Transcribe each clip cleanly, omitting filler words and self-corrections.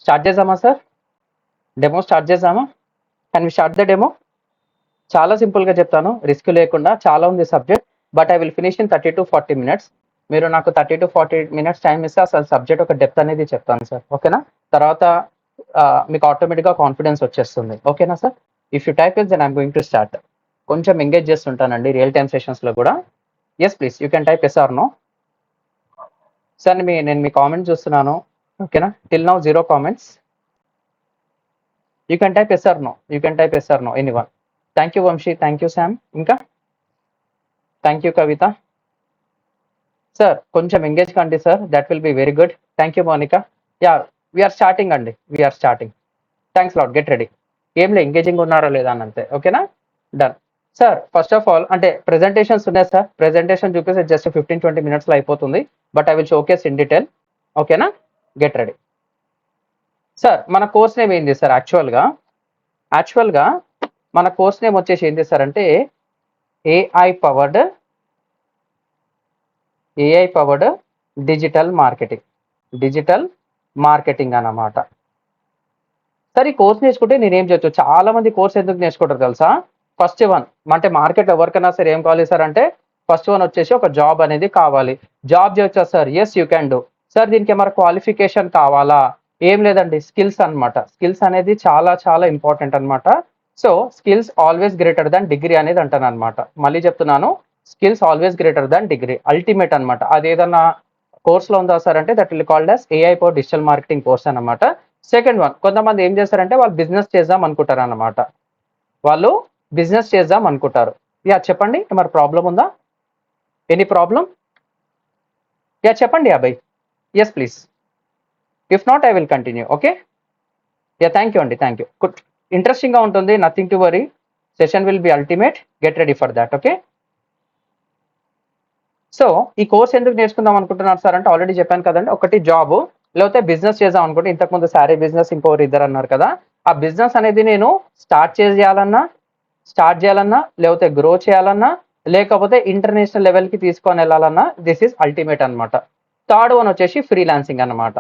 Start చేద్దామా sir? Demo start చేద్దామా? Can we start the demo? చాలా సింపుల్గా చెప్తాను, రిస్క్ లేకుండా. చాలా ఉంది subject, but I will finish in 30 to 40 minutes. మీరు నాకు 30 to 40 minutes టైం ఇస్తే అసలు సబ్జెక్ట్ ఒక డెప్త్ అనేది చెప్తాను సార్. ఓకేనా? తర్వాత మీకు ఆటోమేటిక్గా కాన్ఫిడెన్స్ వచ్చేస్తుంది. ఓకేనా sir? If you type yes then I'm going to start. కొంచెం ఎంగేజ్ చేస్తుంటానండి రియల్ టైమ్ సెషన్స్లో కూడా. Yes please, you can type yes or no. Sir నేను మీ కామెంట్ చూస్తున్నాను. ఓకేనా? Till now 0 comments. You can type yes or no. You can type yes or no, anyone. Thank you Vamshi, thank you Sam, ఇంకా thank you Kavitha. Sir కొంచెం engage కండి sir, that will be very good. Thank you Monika. Yeah, we are starting అండి, we are starting. Thanks lot, get ready. ఏంలే, engaging ఉన్నారా లేదా అని అంతే. ఓకేనా? Done. Sir first of all అంటే ప్రెజెంటేషన్స్ ఉన్నాయి సార్. ప్రెజెంటేషన్ చూపిస్తే జస్ట్ 15-20 minutesలో అయిపోతుంది, but I will showcase in detail. ఓకేనా? Get ready. సార్ మన కోర్స్ నేమ్ ఏంది సార్? యాక్చువల్గా మన కోర్స్ నేమ్ వచ్చేసి ఏంటి సార్ అంటే ఏఐ పవర్డ్ డిజిటల్ మార్కెటింగ్ అన్నమాట. సార్ ఈ కోర్స్ నేర్చుకుంటే నేనేం చేయొచ్చు? చాలా మంది కోర్స్ ఎందుకు నేర్చుకుంటారు తెలుసా? ఫస్ట్ వన్ అంటే మార్కెట్ ఎవరికైనా సరే ఏం కావాలి సార్ అంటే ఫస్ట్ వన్ వచ్చేసి ఒక జాబ్ అనేది కావాలి. జాబ్ చేయొచ్చా sir? Yes you can do. Sir దీనికి ఏమైనా క్వాలిఫికేషన్ కావాలా? ఏం లేదండి, స్కిల్స్ అన్నమాట. స్కిల్స్ అనేది చాలా చాలా ఇంపార్టెంట్ అన్నమాట. So skills always greater than degree అనేది అంటాను అనమాట. మళ్ళీ చెప్తున్నాను, skills always greater than degree, ultimate అనమాట. అది ఏదన్నా కోర్స్లో ఉందా సార్ అంటే that will called as AI power digital marketing course అనమాట. సెకండ్ వన్, కొంతమంది ఏం చేస్తారంటే వాళ్ళు బిజినెస్ చేద్దాం అనుకుంటారు అనమాట. యా చెప్పండి, మరి ప్రాబ్లం ఉందా? Any problem? యా చెప్పండి అబ్బాయి. Yes please. If not I will continue. Okay. Yeah thank you అండి, థ్యాంక్ యూ. గుడ్, ఇంట్రెస్టింగ్గా ఉంటుంది, nothing to worry. Session will be ultimate, get ready for that. Okay. So ఈ course ఎందుకు నేర్చుకుందాం అనుకుంటున్నారు sir అంటే ఆల్రెడీ చెప్పాను కదండి, ఒకటి జాబ్, లేకపోతే బిజినెస్ చేద్దాం అనుకుంటే ఇంతకుముందు శారీ బిజినెస్, ఇంకొకరు ఇద్దరు అన్నారు కదా. ఆ బిజినెస్ అనేది నేను స్టార్ట్ చేయాలన్నా, లేకపోతే గ్రో చేయాలన్నా, లేకపోతే ఇంటర్నేషనల్ లెవెల్కి తీసుకొని వెళ్ళాలన్నా, దిస్ ఈజ్ అల్టిమేట్ అనమాట. థర్డ్ వన్ వచ్చేసి ఫ్రీలాన్సింగ్ అనమాట.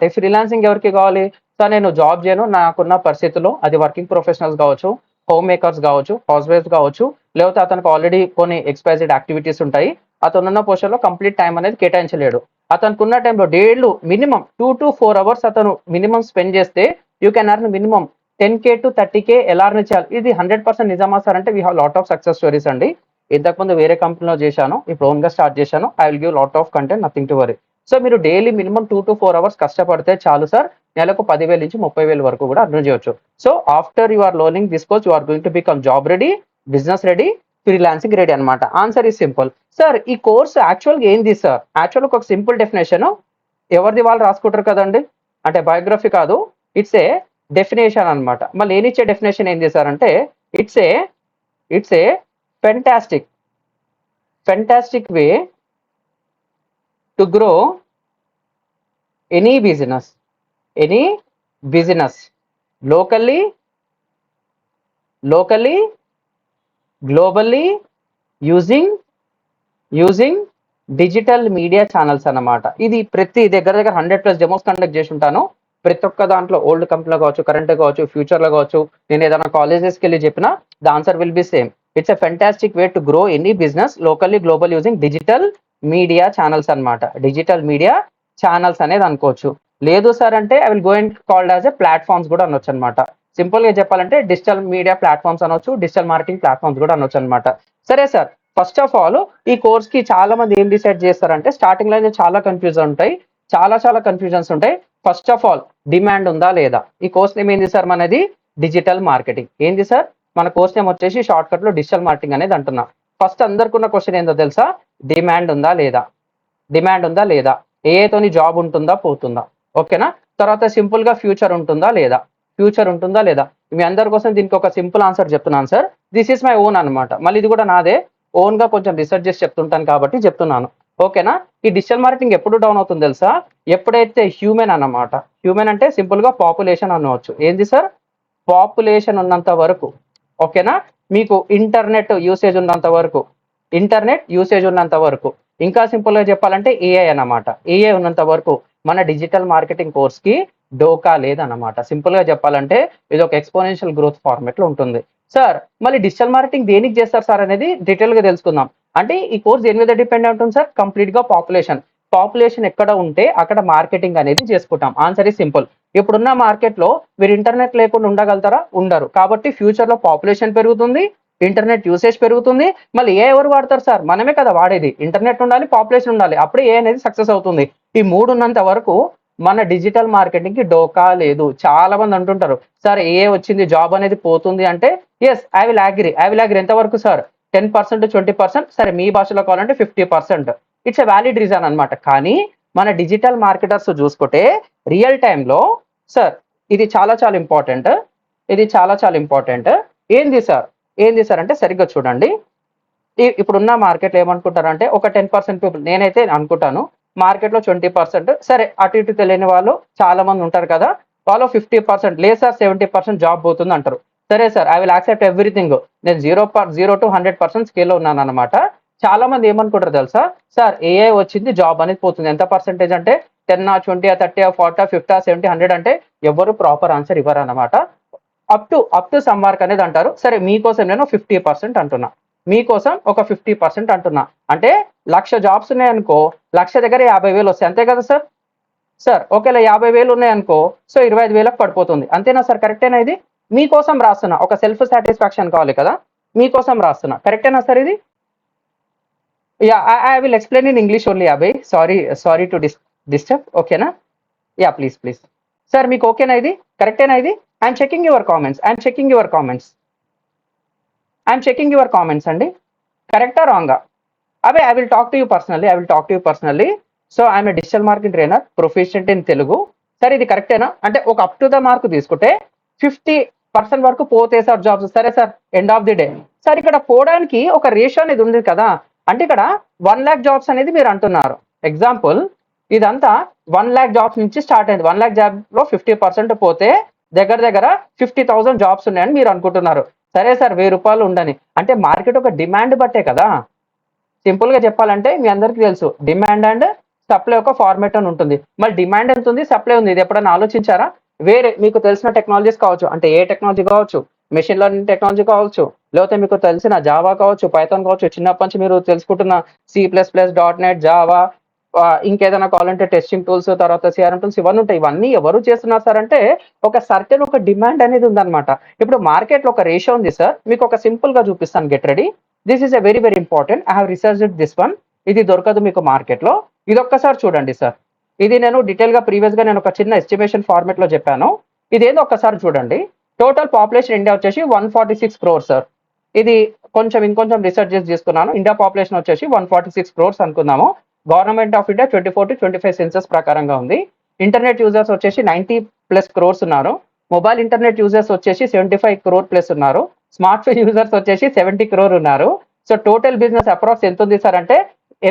ఈ ఫ్రీలాన్సింగ్ ఎవరికి కావాలి సార్? నేను జాబ్ చేయను, నాకున్న పరిస్థితుల్లో, అది వర్కింగ్ ప్రొఫెషనల్స్ కావచ్చు, హోమ్ మేకర్స్ కావచ్చు, హౌస్ వైఫ్స్ కావచ్చు, లేకపోతే అతనికి ఆల్రెడీ కొన్ని ఎక్స్పైజ్డ్ యాక్టివిటీస్ ఉంటాయి, అతను ఉన్న పొజిషన్లో కంప్లీట్ టైం అనేది కేటాయించలేడు. అతనికి ఉన్న టైంలో డైలీ మినిమం 2 to 4 hours అతను మినిమం స్పెండ్ చేస్తే you can earn minimum 10K to 30K ఎలా అర్న్ చేయాలి? ఇది 100% నిజమా సార్ అంటే we have lot of success stories అండి. ఇంతకుముందు వేరే కంపెనీలో చేశాను, ఇప్పుడు ఓన్గా స్టార్ట్ చేశాను. I will give lot of content, nothing to worry. So మీరు డైలీ మినిమం 2 to 4 hours కష్టపడితే చాలు సార్, నెలకు 10,000 నుంచి 30,000 వరకు కూడా అర్న్ చేయొచ్చు. So after you are learning this course you are going to become job ready, business ready, freelancing ready అనమాట. Answer is simple. Sir ఈ కోర్స్ యాక్చువల్గా ఏంది సార్? యాక్చువల్గా ఒక సింపుల్ డెఫినేషన్, ఎవరిది వాళ్ళు రాసుకుంటారు కదండి, అంటే బయోగ్రఫీ కాదు, ఇట్స్ ఏ డెఫినేషన్ అనమాట. మళ్ళీ ఏనిచ్చే డెఫినేషన్ ఏంది సార్ అంటే it's a fantastic way to grow any business locally, globally, using digital media channels అన్నమాట. ఇది ప్రతి దగ్గర 100+ డెమోస్ కండక్ట్ చేసి ఉంటాను. ప్రతి ఒక్క దాంట్లో ఓల్డ్ కంపెనీలో కావచ్చు, కరెంట్ కావచ్చు, ఫ్యూచర్లో కావచ్చు, నేను ఏదైనా కాలేజెస్కి వెళ్ళి చెప్పినా the answer will be same. It's a fantastic way to grow any business locally, global using digital media channels అనమాట. డిజిటల్ మీడియా ఛానల్స్ అనేది అనుకోవచ్చు. లేదు సార్ అంటే I will go and called as a platforms కూడా అనొచ్చు అనమాట. సింపుల్గా చెప్పాలంటే డిజిటల్ మీడియా ప్లాట్ఫామ్స్ అనొచ్చు, డిజిటల్ మార్కెటింగ్ ప్లాట్ఫామ్స్ కూడా అనొచ్చు అనమాట. సరే సార్, ఫస్ట్ ఆఫ్ ఆల్ ఈ కోర్స్కి చాలా మంది ఏం డిసైడ్ చేస్తారంటే స్టార్టింగ్లో చాలా కన్ఫ్యూజన్స్ ఉంటాయి. ఫస్ట్ ఆఫ్ ఆల్ డిమాండ్ ఉందా లేదా? ఈ కోర్స్ నేమ్ ఏంది సార్? మనది డిజిటల్ మార్కెటింగ్. ఏంది సార్? మన కోర్స్ నేమ్ వచ్చేసి షార్ట్ కట్ లో డిజిటల్ మార్కెటింగ్ అనేది అంటున్నా. ఫస్ట్ అందరికి ఉన్న క్వశ్చన్ ఏందో తెలుసా? డిమాండ్ ఉందా లేదా? ఏతోని జాబ్ ఉంటుందా పోతుందా? ఓకేనా? తర్వాత సింపుల్ గా ఫ్యూచర్ ఉంటుందా లేదా? మీ అందరి కోసం దీనికి ఒక సింపుల్ ఆన్సర్ చెప్తున్నాను sir. This is my own అనమాట. మళ్ళీ ఇది కూడా నాదే, ఓన్ గా కొంచెం రీసెర్చ్ చేసి చెప్తుంటాను కాబట్టి చెప్తున్నాను. ఓకేనా? ఈ డిజిటల్ మార్కెటింగ్ ఎప్పుడు డౌన్ అవుతుంది తెలుసా? ఎప్పుడైతే హ్యూమన్ అన్నమాట, హ్యూమన్ అంటే సింపుల్ గా పాపులేషన్ అనవచ్చు. ఏంది సార్? పాపులేషన్ ఉన్నంత వరకు. ఓకేనా? మీకు ఇంటర్నెట్ యూసేజ్ ఉన్నంత వరకు, ఇంకా సింపుల్ గా చెప్పాలంటే ఏఐ అన్నమాట. ఏఐ ఉన్నంత వరకు మన డిజిటల్ మార్కెటింగ్ కోర్స్కి డోకా లేదన్నమాట. సింపుల్గా చెప్పాలంటే ఇది ఒక ఎక్స్పోనెన్షియల్ గ్రోత్ ఫార్మేట్లో ఉంటుంది. సార్ మళ్ళీ డిజిటల్ మార్కెటింగ్ దేనికి చేస్తారు సార్ అనేది డీటెయిల్గా తెలుసుకుందాం. అంటే ఈ కోర్స్ దేని మీద డిపెండ్ ఉంటుంది సార్? కంప్లీట్గా పాపులేషన్ ఎక్కడ ఉంటే అక్కడ మార్కెటింగ్ అనేది చేసుకుంటాం. ఆన్సర్ ఈ సింపుల్. ఇప్పుడున్న మార్కెట్లో మీరు ఇంటర్నెట్ లేకుండా ఉండగలుగుతారా? ఉండరు. కాబట్టి ఫ్యూచర్లో పాపులేషన్ పెరుగుతుంది, ఇంటర్నెట్ యూసేజ్ పెరుగుతుంది. మళ్ళీ ఏ ఎవరు వాడతారు సార్? మనమే కదా వాడేది. ఇంటర్నెట్ ఉండాలి, పాపులేషన్ ఉండాలి, అప్పుడే ఏ అనేది సక్సెస్ అవుతుంది. ఈ మూడు ఉన్నంత వరకు మన డిజిటల్ మార్కెటింగ్ కి డోకా లేదు. చాలా మంది అంటుంటారు సార్ ఏ వచ్చింది జాబ్ అనేది పోతుంది అంటే, ఎస్ ఐ విల్ అగ్రీ. ఎంత వరకు సార్? 10% 20%, సరే మీ భాషలో కావాలంటే 50%. ఇట్స్ ఎ వ్యాలిడ్ రీజన్ అనమాట. కానీ మన డిజిటల్ మార్కెటర్స్ చూసుకుంటే రియల్ టైంలో సార్ ఇది చాలా చాలా ఇంపార్టెంట్. ఏంది సార్ అంటే సరిగ్గా చూడండి. ఇప్పుడున్న మార్కెట్లో ఏమనుకుంటారంటే ఒక 10% పీపుల్, నేనైతే అనుకుంటాను మార్కెట్లో 20%, సరే అటు ఇటు తెలియని వాళ్ళు చాలా మంది ఉంటారు కదా, వాళ్ళు 50%, లేదు సార్ 70% జాబ్ పోతుంది అంటారు. సరే sir I will accept everything. నేను 0 to 100% స్కేల్లో ఉన్నాను అనమాట. చాలా మంది ఏమనుకుంటారు తెలుసా? సార్ ఏఐ వచ్చింది జాబ్ అనేది పోతుంది. ఎంత పర్సెంటేజ్ అంటే 10, 20, 30, 40, 50, 70, 100 అంటే ఎవరు ప్రాపర్ ఆన్సర్ ఇవ్వరు అనమాట. అప్ టు సమ్ మార్క్ అనేది అంటారు. సరే మీకోసం నేను 50% అంటున్నా, మీకోసం ఒక 50% అంటున్నా. అంటే 1,00,000 జాబ్స్ ఉన్నాయనుకో, 1,00,000 దగ్గర 50,000 వస్తాయి. అంతే కదా సార్? సార్ ఒకవేళ 50,000 ఉన్నాయనుకో, సో 25,000 పడిపోతుంది. అంతేనా సార్? కరెక్టేనా? ఇది మీకోసం రాస్తున్నా, ఒక సెల్ఫ్ సాటిస్ఫాక్షన్ కావాలి కదా, మీకోసం రాస్తున్నా. కరెక్టేనా సార్ ఇది? Yeah, I will explain in English only Abhay. Sorry to disturb. ఓకేనా? Yeah please. సార్ మీకు ఓకేనా ఇది? కరెక్టేనా ఇది? ఐఎమ్ చెకింగ్ యువర్ కామెంట్స్ అండి. కరెక్టా రాంగా? అబే I will talk to you personally. So I'm a digital marketing trainer, proficient in Telugu. Sir ఇది కరెక్టేనా? అంటే ఒక అప్ టు ద మార్క్ తీసుకుంటే 50% వరకు పోతే సార్ జాబ్స్. సరే sir end of the day sir ఇక్కడ పోవడానికి ఒక రేషియో అనేది ఉంది కదా. అంటే ఇక్కడ 1,00,000 జాబ్స్ అనేది మీరు అంటున్నారు. ఎగ్జాంపుల్ ఇదంతా 1,00,000 జాబ్స్ నుంచి స్టార్ట్ అయింది. 1,00,000 జాబ్ లో 50% పోతే దగ్గర 50,000 జాబ్స్ ఉన్నాయని మీరు అనుకుంటున్నారు. సరే సార్ 1,000 రూపాయలు ఉండని అంటే మార్కెట్ ఒక డిమాండ్ బట్టే కదా. సింపుల్ గా చెప్పాలంటే మీ అందరికీ తెలుసు డిమాండ్ అండ్ సప్లై ఒక ఫార్మేట్ అని ఉంటుంది. మరి డిమాండ్ ఎంత ఉంది, సప్లై ఉంది, ఇది ఎప్పుడైనా ఆలోచించారా? వేరే మీకు తెలిసిన టెక్నాలజీస్ కావచ్చు, అంటే ఏ టెక్నాలజీ కావచ్చు, మెషిన్ లెర్నింగ్ టెక్నాలజీ కావచ్చు, లేకపోతే మీకు తెలిసిన జావా కావచ్చు, పైథాన్ కావచ్చు, చిన్నప్పటి నుంచి మీరు తెలుసుకుంటున్న C++, .NET, జావా, ఇంకేదైనా కావాలంటే టెస్టింగ్ టూల్స్, తర్వాత సిఆర్ఎం టూల్స్, ఇవన్నీ ఉంటాయి. ఇవన్నీ ఎవరు చేస్తున్నారు సార్ అంటే ఒక సర్టెన్ ఒక డిమాండ్ అనేది ఉందన్నమాట. ఇప్పుడు మార్కెట్ లో ఒక రేషియో ఉంది సార్, మీకు ఒక సింపుల్ గా చూపిస్తాను. Get ready. This is a very important. I have researched this one. ఇది దొరకదు మీకు మార్కెట్ లో. ఇది ఒక్కసారి చూడండి సార్. ఇది నేను డీటెయిల్ గా ప్రీవియస్ గా నేను ఒక చిన్న ఎస్టిమేషన్ ఫార్మేట్ లో చెప్పాను. ఇదేదో ఒక్కసారి చూడండి. టోటల్ పాపులేషన్ ఇండియా వచ్చేసి 146 crores సార్. ఇది ఇంకొంచెం రీసెర్చ్ చేసి తీసుకున్నాను. ఇండియా పాపులేషన్ వచ్చేసి 146 crores అనుకుందాము. Government of India 24 to 25 census ప్రకారంగా ఉంది. ఇంటర్నెట్ యూజర్స్ వచ్చేసి 90+ crores ఉన్నారు. మొబైల్ ఇంటర్నెట్ యూజర్స్ వచ్చేసి 75 crore ప్లస్ ఉన్నారు. స్మార్ట్ ఫోన్ యూజర్స్ వచ్చేసి 70 crore ఉన్నారు. సో టోటల్ బిజినెస్ అప్రాక్స్ ఎంత ఉంది సార్ అంటే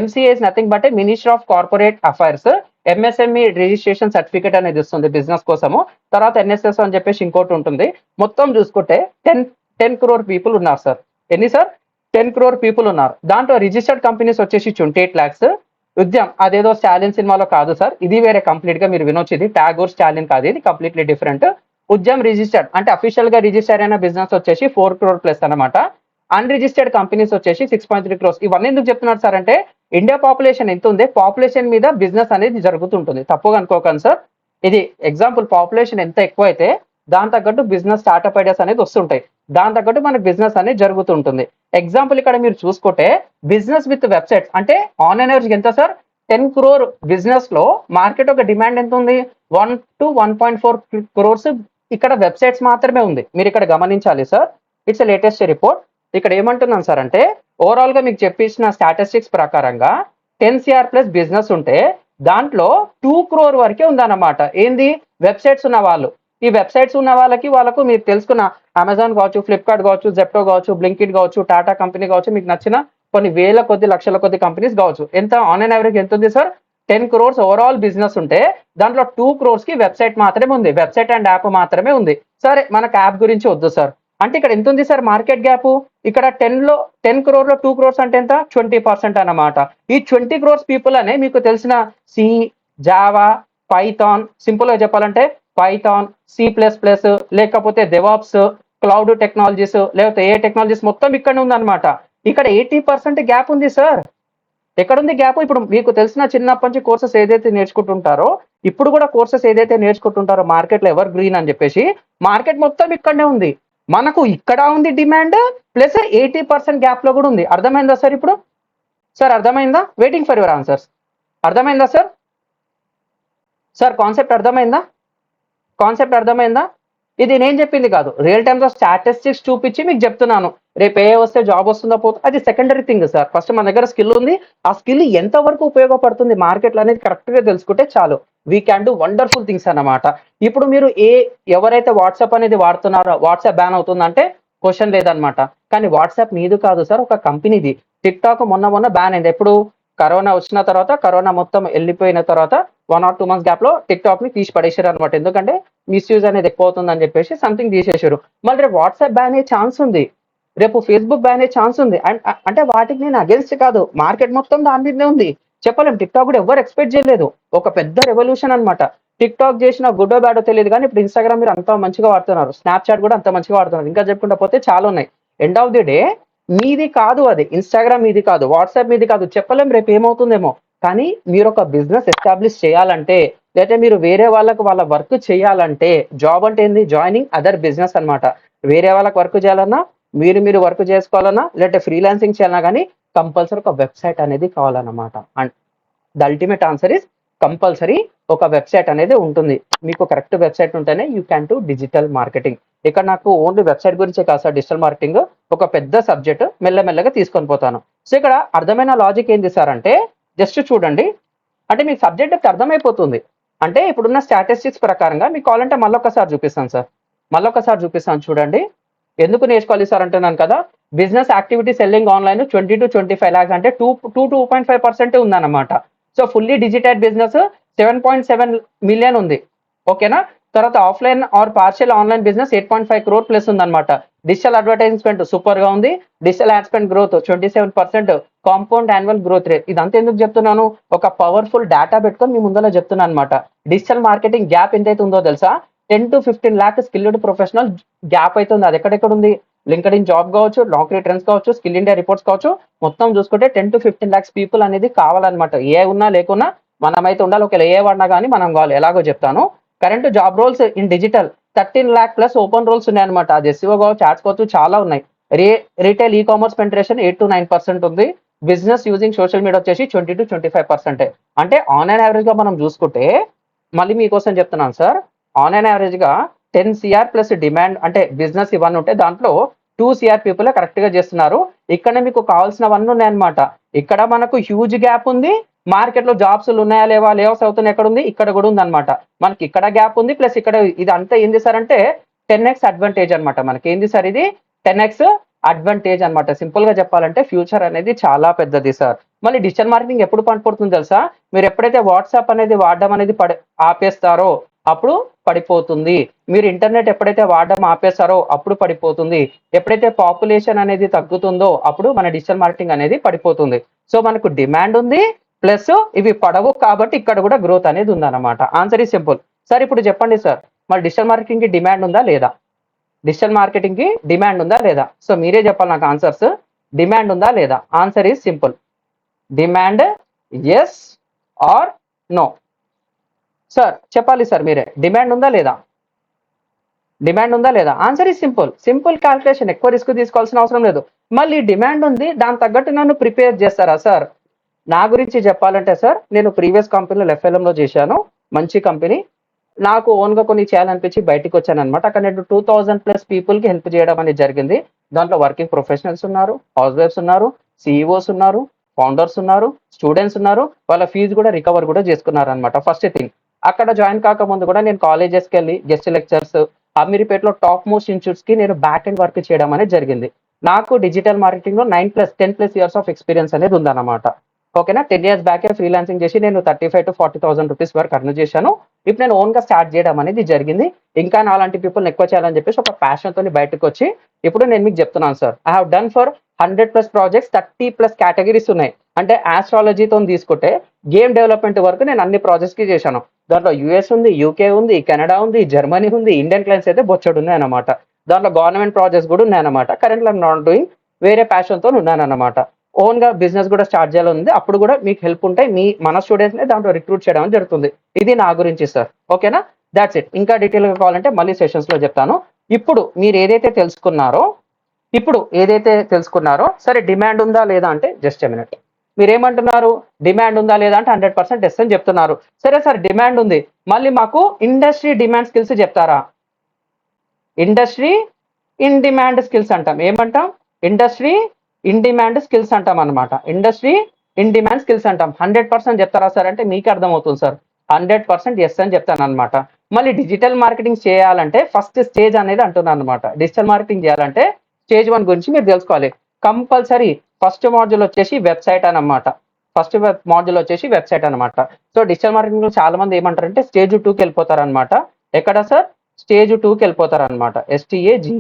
MCA is nothing but ministry of corporate affairs MSME registration certificate అనేది ఇస్తుంది బిజినెస్ కోసము. తర్వాత NSS అని చెప్పేసి ఇంకోటి ఉంటుంది. మొత్తం చూసుకుంటే 10 crore పీపుల్ ఉన్నారు సార్. ఎన్ని సార్? 10 crore పీపుల్ ఉన్నారు. దాంట్లో రిజిస్టర్డ్ కంపెనీస్ వచ్చేసి 28 lakhs. ఉద్యమ్ అదేదో స్టాలిన్ సినిమాలో కాదు సార్, ఇది వేరే కంప్లీట్ గా మీరు వినొచ్చు. ఇది టాగోర్ స్టాలిన్ కాదు, ఇది కంప్లీట్లీ డిఫరెంట్. ఉద్యమ్ రిజిస్టర్డ్ అంటే అఫీషియల్ గా రిజిస్టర్ అయిన బిజినెస్ వచ్చేసి 4 crore ప్లస్ అనమాట. అన్రిజిస్టర్డ్ కంపెనీస్ వచ్చేసి 6.3 crores. ఇవన్నీ ఎందుకు చెప్తున్నారు సార్ అంటే ఇండియా పాపులేషన్ ఎంత ఉంది, పాపులేషన్ మీద బిజినెస్ అనేది జరుగుతుంటుంది. తప్పుగా అనుకోకండి సార్. ఇది ఎగ్జాంపుల్, పాపులేషన్ ఎంత ఎక్కువ అయితే దాని తగ్గట్టు బిజినెస్ స్టార్ట్అప్ ఐడియాస్ అనేది వస్తుంటాయి. దాని తగ్గట్టు మనకి బిజినెస్ అనేది జరుగుతుంటుంది. ఎగ్జాంపుల్ ఇక్కడ మీరు చూసుకుంటే బిజినెస్ విత్ వెబ్సైట్స్ అంటే ఆన్ ఎనర్జీ ఎంత సార్? 10 crore బిజినెస్ లో మార్కెట్ ఒక డిమాండ్ ఎంత ఉంది? 1 to 1.4 crores ఇక్కడ వెబ్సైట్స్ మాత్రమే ఉంది. మీరు ఇక్కడ గమనించాలి సార్. It's latest report. ఇక్కడ ఏమంటున్నాను సార్ అంటే ఓవరాల్ గా మీకు చెప్పించిన స్టాటిస్టిక్స్ ప్రకారంగా 10 CR ప్లస్ బిజినెస్ ఉంటే దాంట్లో 2 crore వరకే ఉందన్నమాట. ఏంది? వెబ్సైట్స్ ఉన్న వాళ్ళు. ఈ వెబ్సైట్స్ ఉన్న వాళ్ళకు మీరు తెలుసుకున్న అమెజాన్ కావచ్చు, ఫ్లిప్కార్ట్ కావచ్చు, జెప్టో కావచ్చు, బ్లింకిట్ కావచ్చు, టాటా కంపెనీ కావచ్చు, మీకు నచ్చిన కొన్ని వేల కొద్ది లక్షల కొద్ది కంపెనీస్ కావచ్చు. ఎంత ఆన్ అండ్ యావరేజ్ ఎంత ఉంది సార్? 10 crores ఓవరాల్ బిజినెస్ ఉంటే దాంట్లో 2 crores కి వెబ్సైట్ మాత్రమే ఉంది, వెబ్సైట్ అండ్ యాప్ మాత్రమే ఉంది. సరే మనకు యాప్ గురించి వద్దు సార్. అంటే ఇక్కడ ఎంత ఉంది సార్ మార్కెట్ గ్యాప్? ఇక్కడ 10 crore లో 2 crores అంటే ఎంత? 20% అన్నమాట. ఈ 20 crores పీపుల్ అనే మీకు తెలిసిన సి, జావా, పైథాన్, సింపుల్గా చెప్పాలంటే పైథాన్, C++, లేకపోతే డెవాప్స్, క్లౌడ్ టెక్నాలజీస్, లేకపోతే ఏ టెక్నాలజీస్ మొత్తం ఇక్కడనే ఉందన్నమాట. ఇక్కడ 80% గ్యాప్ ఉంది సార్. ఎక్కడుంది గ్యాప్? ఇప్పుడు మీకు తెలిసిన చిన్నప్పటి నుంచి కోర్సెస్ ఏదైతే నేర్చుకుంటుంటారో, ఇప్పుడు కూడా కోర్సెస్ ఏదైతే నేర్చుకుంటుంటారో మార్కెట్లో ఎవర్ గ్రీన్ అని చెప్పేసి, మార్కెట్ మొత్తం ఇక్కడనే ఉంది. మనకు ఇక్కడ ఉంది డిమాండ్, ప్లస్ 80% గ్యాప్ లో కూడా ఉంది. అర్థమైందా సార్? ఇప్పుడు సార్ అర్థమైందా? Waiting for your answers. అర్థమైందా సార్? సార్ కాన్సెప్ట్ అర్థమైందా? కాన్సెప్ట్ అర్థమైందా? ఇది నేను చెప్పింది కాదు, రియల్ టైమ్స్ ఆఫ్ స్టాటిస్టిక్స్ చూపించి మీకు చెప్తున్నాను. రేపు ఏ వస్తే జాబ్ వస్తుందో పోతుందో అది సెకండరీ థింగ్ సార్. ఫస్ట్ మన దగ్గర స్కిల్ ఉంది, ఆ స్కిల్ ఎంత వరకు ఉపయోగపడుతుంది మార్కెట్లో అనేది కరెక్ట్ గా తెలుసుకుంటే చాలు. We can do wonderful things అన్నమాట. ఇప్పుడు మీరు ఎవరైతే వాట్సాప్ అనేది వాడుతున్నారో వాట్సాప్ బ్యాన్ అవుతుందంటే క్వశ్చన్ లేదనమాట. కానీ వాట్సాప్ మీది కాదు సార్, ఒక కంపెనీది. టిక్ టాక్ మొన్న బ్యాన్ అయింది. ఎప్పుడు? కరోనా వచ్చిన తర్వాత, కరోనా మొత్తం వెళ్ళిపోయిన తర్వాత 1 or 2 months గ్యాప్ లో టిక్ టాక్ ని తీసి పడేసారు అనమాట. ఎందుకంటే మిస్యూజ్ అనేది ఎక్కువ అవుతుందని చెప్పేసి సంథింగ్ తీసేసారు. మళ్ళీ రేపు వాట్సాప్ బ్యాన్ అయ్యే ఛాన్స్ ఉంది, రేపు ఫేస్బుక్ బ్యాన్ అయ్యే ఛాన్స్ ఉంది. అంటే వాటికి నేను అగేన్స్ట్ కాదు, మార్కెట్ మొత్తం దాని మీదనే ఉంది. చెప్పలేం, టిక్ టాక్ కూడా ఎవరు ఎక్స్పెక్ట్ చేయలేదు. ఒక పెద్ద రెవల్యూషన్ అనమాట. టిక్ టాక్ చేసిన గుడ్డో బ్యాడో తెలియదు, కానీ ఇప్పుడు ఇన్స్టాగ్రామ్ మీరు అంత మంచిగా వాడుతున్నారు, స్నాప్చాట్ కూడా అంత మంచిగా వాడుతున్నారు, ఇంకా చెప్పుకుంటా పోతే చాలా ఉన్నాయి. ఎండ్ ఆఫ్ ది డే మీది కాదు అది, ఇన్స్టాగ్రామ్ మీది కాదు, వాట్సాప్ మీది కాదు, చెప్పలేం రేపు ఏమవుతుందేమో. కానీ మీరు ఒక బిజినెస్ ఎస్టాబ్లిష్ చేయాలంటే, లేకపోతే మీరు వేరే వాళ్ళకి వాళ్ళ వర్క్ చేయాలంటే, జాబ్ అంటే ఏంది? జాయినింగ్ అదర్ బిజినెస్ అన్నమాట. వేరే వాళ్ళకి వర్క్ చేయాలన్నా, మీరు వర్క్ చేసుకోవాలన్నా, లేకపోతే ఫ్రీలాన్సింగ్ చేయాలన్నా కానీ కంపల్సరీ ఒక వెబ్సైట్ అనేది కావాలన్నమాట. And the ultimate answer is compulsory ఒక వెబ్సైట్ అనేది ఉంటుంది. మీకు కరెక్ట్ వెబ్సైట్ ఉంటేనే you can do digital marketing. ఇక్కడ నాకు ఓన్లీ వెబ్సైట్ గురించే కాదు సార్, డిజిటల్ మార్కెటింగ్ ఒక పెద్ద సబ్జెక్ట్, మెల్లమెల్లగా తీసుకొని పోతాను. సో ఇక్కడ అర్థమైన లాజిక్ ఏంది సార్ అంటే, జస్ట్ చూడండి, అంటే మీకు సబ్జెక్ట్ అయితే అర్థమైపోతుంది. అంటే ఇప్పుడున్న స్టాటిస్టిక్స్ ప్రకారంగా మీకు కావాలంటే మళ్ళొకసారి చూపిస్తాను సార్, మళ్ళొకసారి చూపిస్తాను చూడండి. ఎందుకు నేర్చుకోవాలి సార్ అంటున్నాను కదా. Business activity selling online 20 to 25 lakhs అంటే 2.5% ఉందన్నమాట. సో ఫుల్లీ డిజిటైడ్ బిజినెస్ 7.7 million ఉంది, ఓకేనా. తర్వాత offline or partial online business 8.5 crore plus ఉందన్నమాట. డిజిటల్ అడ్వర్టైజ్మెంట్ సూపర్ గా ఉంది. Digital add spend growth 27% compound annual growth rate. ఇదంతా ఎందుకు చెప్తున్నాను? ఒక పవర్ఫుల్ డేటా పెట్టుకొని మీ ముందర చెప్తున్నాను అనమాట. డిజిటల్ మార్కెటింగ్ గ్యాప్ ఎంతైతే ఉందో తెలుసా? 10 to 15 lakh skilled professional gap అయితే ఉంది. అది ఎక్కడెక్కడ ఉంది? లింక్డ్ ఇన్ జాబ్ కావచ్చు, నాకరీ ట్రెండ్స్ కావచ్చు, స్కిల్ ఇండియా రిపోర్ట్స్ కావచ్చు, మొత్తం చూసుకుంటే 10 to 15 lakhs పీపుల్ అనేది కావాలన్నమాట. ఏ ఉన్నా లేకున్నా మనమైతే ఉండాలి. ఒకవేళ ఏ వాడినా కానీ మనం కావాలి. ఎలాగో చెప్తాను. Current job roles in digital 13 lakh plus open roles ఉన్నాయన్నమాట. అది ఎస్సీఓ కావచ్చు, యాడ్స్ కావచ్చు, చాలా ఉన్నాయి. రీటైల్ ఈ కామర్స్ పెంట్రేషన్ 8 to 9% ఉంది. బిజినెస్ యూజింగ్ సోషల్ మీడియా వచ్చేసి 20 to 25%. అంటే ఆన్ అండ్ యావరేజ్ గా మనం చూసుకుంటే, మళ్ళీ మీకోసం చెప్తున్నాను సార్, ఆన్ అండ్ యావరేజ్ గా 10 CR ప్లస్ డిమాండ్ అంటే బిజినెస్ ఇవన్నీ ఉంటే దాంట్లో 2 CR పీపుల్ కరెక్ట్ గా చేస్తున్నారు. ఇక్కడనే మీకు కావాల్సినవన్నీ ఉన్నాయన్నమాట. ఇక్కడ మనకు హ్యూజ్ గ్యాప్ ఉంది. మార్కెట్ లో జాబ్స్ ఉన్నాయా లేవా, లేఆఫ్స్ అవుతున్నాయి ఎక్కడ ఉంది? ఇక్కడ కూడా ఉంది అనమాట. మనకి ఇక్కడ గ్యాప్ ఉంది, ప్లస్ ఇక్కడ ఇది అంతా ఏంది సార్ అంటే 10x అడ్వాంటేజ్ అనమాట. మనకి ఏంది సార్ ఇది? 10x అడ్వాంటేజ్ అనమాట. సింపుల్ గా చెప్పాలంటే ఫ్యూచర్ అనేది చాలా పెద్దది సార్. మళ్ళీ డిజిటల్ మార్కెటింగ్ ఎప్పుడు పడిపోతుంది తెలుసా? మీరు ఎప్పుడైతే వాట్సాప్ అనేది వాడడం అనేది ఆపేస్తారో అప్పుడు పడిపోతుంది. మీరు ఇంటర్నెట్ ఎప్పుడైతే వాడడం ఆపేస్తారో అప్పుడు పడిపోతుంది. ఎప్పుడైతే పాపులేషన్ అనేది తగ్గుతుందో అప్పుడు మన డిజిటల్ మార్కెటింగ్ అనేది పడిపోతుంది. సో మనకు డిమాండ్ ఉంది, ప్లస్ ఇవి పడవు, కాబట్టి ఇక్కడ కూడా గ్రోత్ అనేది ఉందన్నమాట. ఆన్సర్ ఈ సింపుల్. సార్ ఇప్పుడు చెప్పండి సార్, మరి డిజిటల్ మార్కెటింగ్ కి డిమాండ్ ఉందా లేదా? డిజిటల్ మార్కెటింగ్ కి డిమాండ్ ఉందా లేదా? సో మీరే చెప్పాలి నాకు ఆన్సర్స్. డిమాండ్ ఉందా లేదా? Answer is simple. Demand yes or no? Sir చెప్పాలి సార్ మీరే, డిమాండ్ ఉందా లేదా? డిమాండ్ ఉందా లేదా? Answer is simple. Simple calculation, ఎక్కువ రిస్క్ తీసుకోవాల్సిన అవసరం లేదు. మళ్ళీ డిమాండ్ ఉంది, దాని తగ్గట్టు నన్ను ప్రిపేర్ చేస్తారా సార్? నా గురించి చెప్పాలంటే సార్, నేను ప్రీవియస్ కంపెనీలో FLM లో చేశాను, మంచి కంపెనీ. నాకు ఓన్ గా కొన్ని చేయాలనిపించి బయటకు వచ్చాను అనమాట. అక్కడ నేను 2000+ పీపుల్ కి హెల్ప్ చేయడం అనేది జరిగింది. దాంట్లో వర్కింగ్ ప్రొఫెషనల్స్ ఉన్నారు, హౌస్ వైఫ్స్ ఉన్నారు, CEOs ఉన్నారు, ఫౌండర్స్ ఉన్నారు, స్టూడెంట్స్ ఉన్నారు. వాళ్ళ ఫీజు కూడా రికవర్ కూడా చేసుకున్నారు అనమాట. ఫస్ట్ థింగ్, అక్కడ జాయిన్ కాకముందు కూడా నేను కాలేజెస్కి వెళ్ళి గెస్ట్ లెక్చర్స్, అమీర్పేటలో టాప్ మోస్ట్ ఇన్స్టిట్యూట్స్ కి నేను బ్యాక్ అండ్ వర్క్ చేయడం అనేది జరిగింది. నాకు డిజిటల్ మార్కెటింగ్ లో 10+ years ఆఫ్ ఎక్స్పీరియన్స్ అనేది ఉందన్నమాట. ఓకేనా. 10 years బ్యాకే ఫ్రీలాన్సింగ్ చేసి నేను 35,000 to 40,000 రూపీస్ వరకు అర్న్ చేశాను. ఇప్పుడు నేను ఓన్ గా స్టార్ట్ చేయడం అనేది జరిగింది. ఇంకా నా అలాంటి పీపుల్ ఎక్కువ చేయాలని చెప్పేసి ఒక ప్యాషన్ తోని బయటకు వచ్చి ఇప్పుడు నేను మీకు చెప్తున్నాను sir, I have done for 100+ projects, 30+ categories ఉన్నాయి. అంటే ఆస్ట్రాలజీతో తీసుకుంటే గేమ్ డెవలప్మెంట్ వరకు నేను అన్ని ప్రాజెక్ట్స్కి చేశాను. దాంట్లో యూఎస్ ఉంది, యూకే ఉంది, కెనడా ఉంది, జర్మనీ ఉంది, ఇండియన్ క్లయింట్స్ అయితే బొచ్చడు ఉన్నాయన్నమాట. దాంట్లో గవర్నమెంట్ ప్రాజెక్ట్స్ కూడా ఉన్నాయన్నమాట. కరెంట్లో నాట్ డూయింగ్, వేరే ప్యాషన్తో ఉన్నానన్నమాట. ఓన్గా బిజినెస్ కూడా స్టార్ట్ చేయాలని ఉంది. అప్పుడు కూడా మీకు హెల్ప్ ఉంటే మన స్టూడెంట్స్ని దాంట్లో రిక్రూట్ చేయడం జరుగుతుంది. ఇది నా గురించి సార్. ఓకేనా? That's it. ఇంకా డీటెయిల్గా కావాలంటే మళ్ళీ సెషన్స్లో చెప్తాను. ఇప్పుడు మీరు ఏదైతే తెలుసుకున్నారో సరే డిమాండ్ ఉందా లేదా అంటే జస్ట్ ఎ మినిట్. మీరేమంటున్నారు? డిమాండ్ ఉందా లేదా అంటే 100% ఎస్ అని చెప్తున్నారు. సరే సార్ డిమాండ్ ఉంది, మళ్ళీ మాకు ఇండస్ట్రీ డిమాండ్ స్కిల్స్ చెప్తారా? ఇండస్ట్రీ ఇన్ డిమాండ్ స్కిల్స్ అంటాం. ఏమంటాం? ఇండస్ట్రీ ఇన్ డిమాండ్ స్కిల్స్ అంటాం అనమాట. ఇండస్ట్రీ ఇన్ డిమాండ్ స్కిల్స్ అంటాం. 100% చెప్తారా సార్ అంటే మీకు అర్థమవుతుంది సార్. 100% ఎస్ అని చెప్తాను అనమాట. మళ్ళీ డిజిటల్ మార్కెటింగ్ చేయాలంటే ఫస్ట్ స్టేజ్ అనేది అంటున్నాను అనమాట. డిజిటల్ మార్కెటింగ్ చేయాలంటే స్టేజ్ 1 గురించి మీరు తెలుసుకోవాలి. కంపల్సరీ ఫస్ట్ మాడ్యూల్ వచ్చేసి వెబ్సైట్ అనమాట. సో డిజిటల్ మార్కెటింగ్ లో చాలా మంది ఏమంటారంటే స్టేజ్ 2కి వెళ్ళిపోతారు అనమాట. ఎక్కడ సార్? స్టేజ్ 2కి వెళ్ళిపోతారు అనమాట. STAGE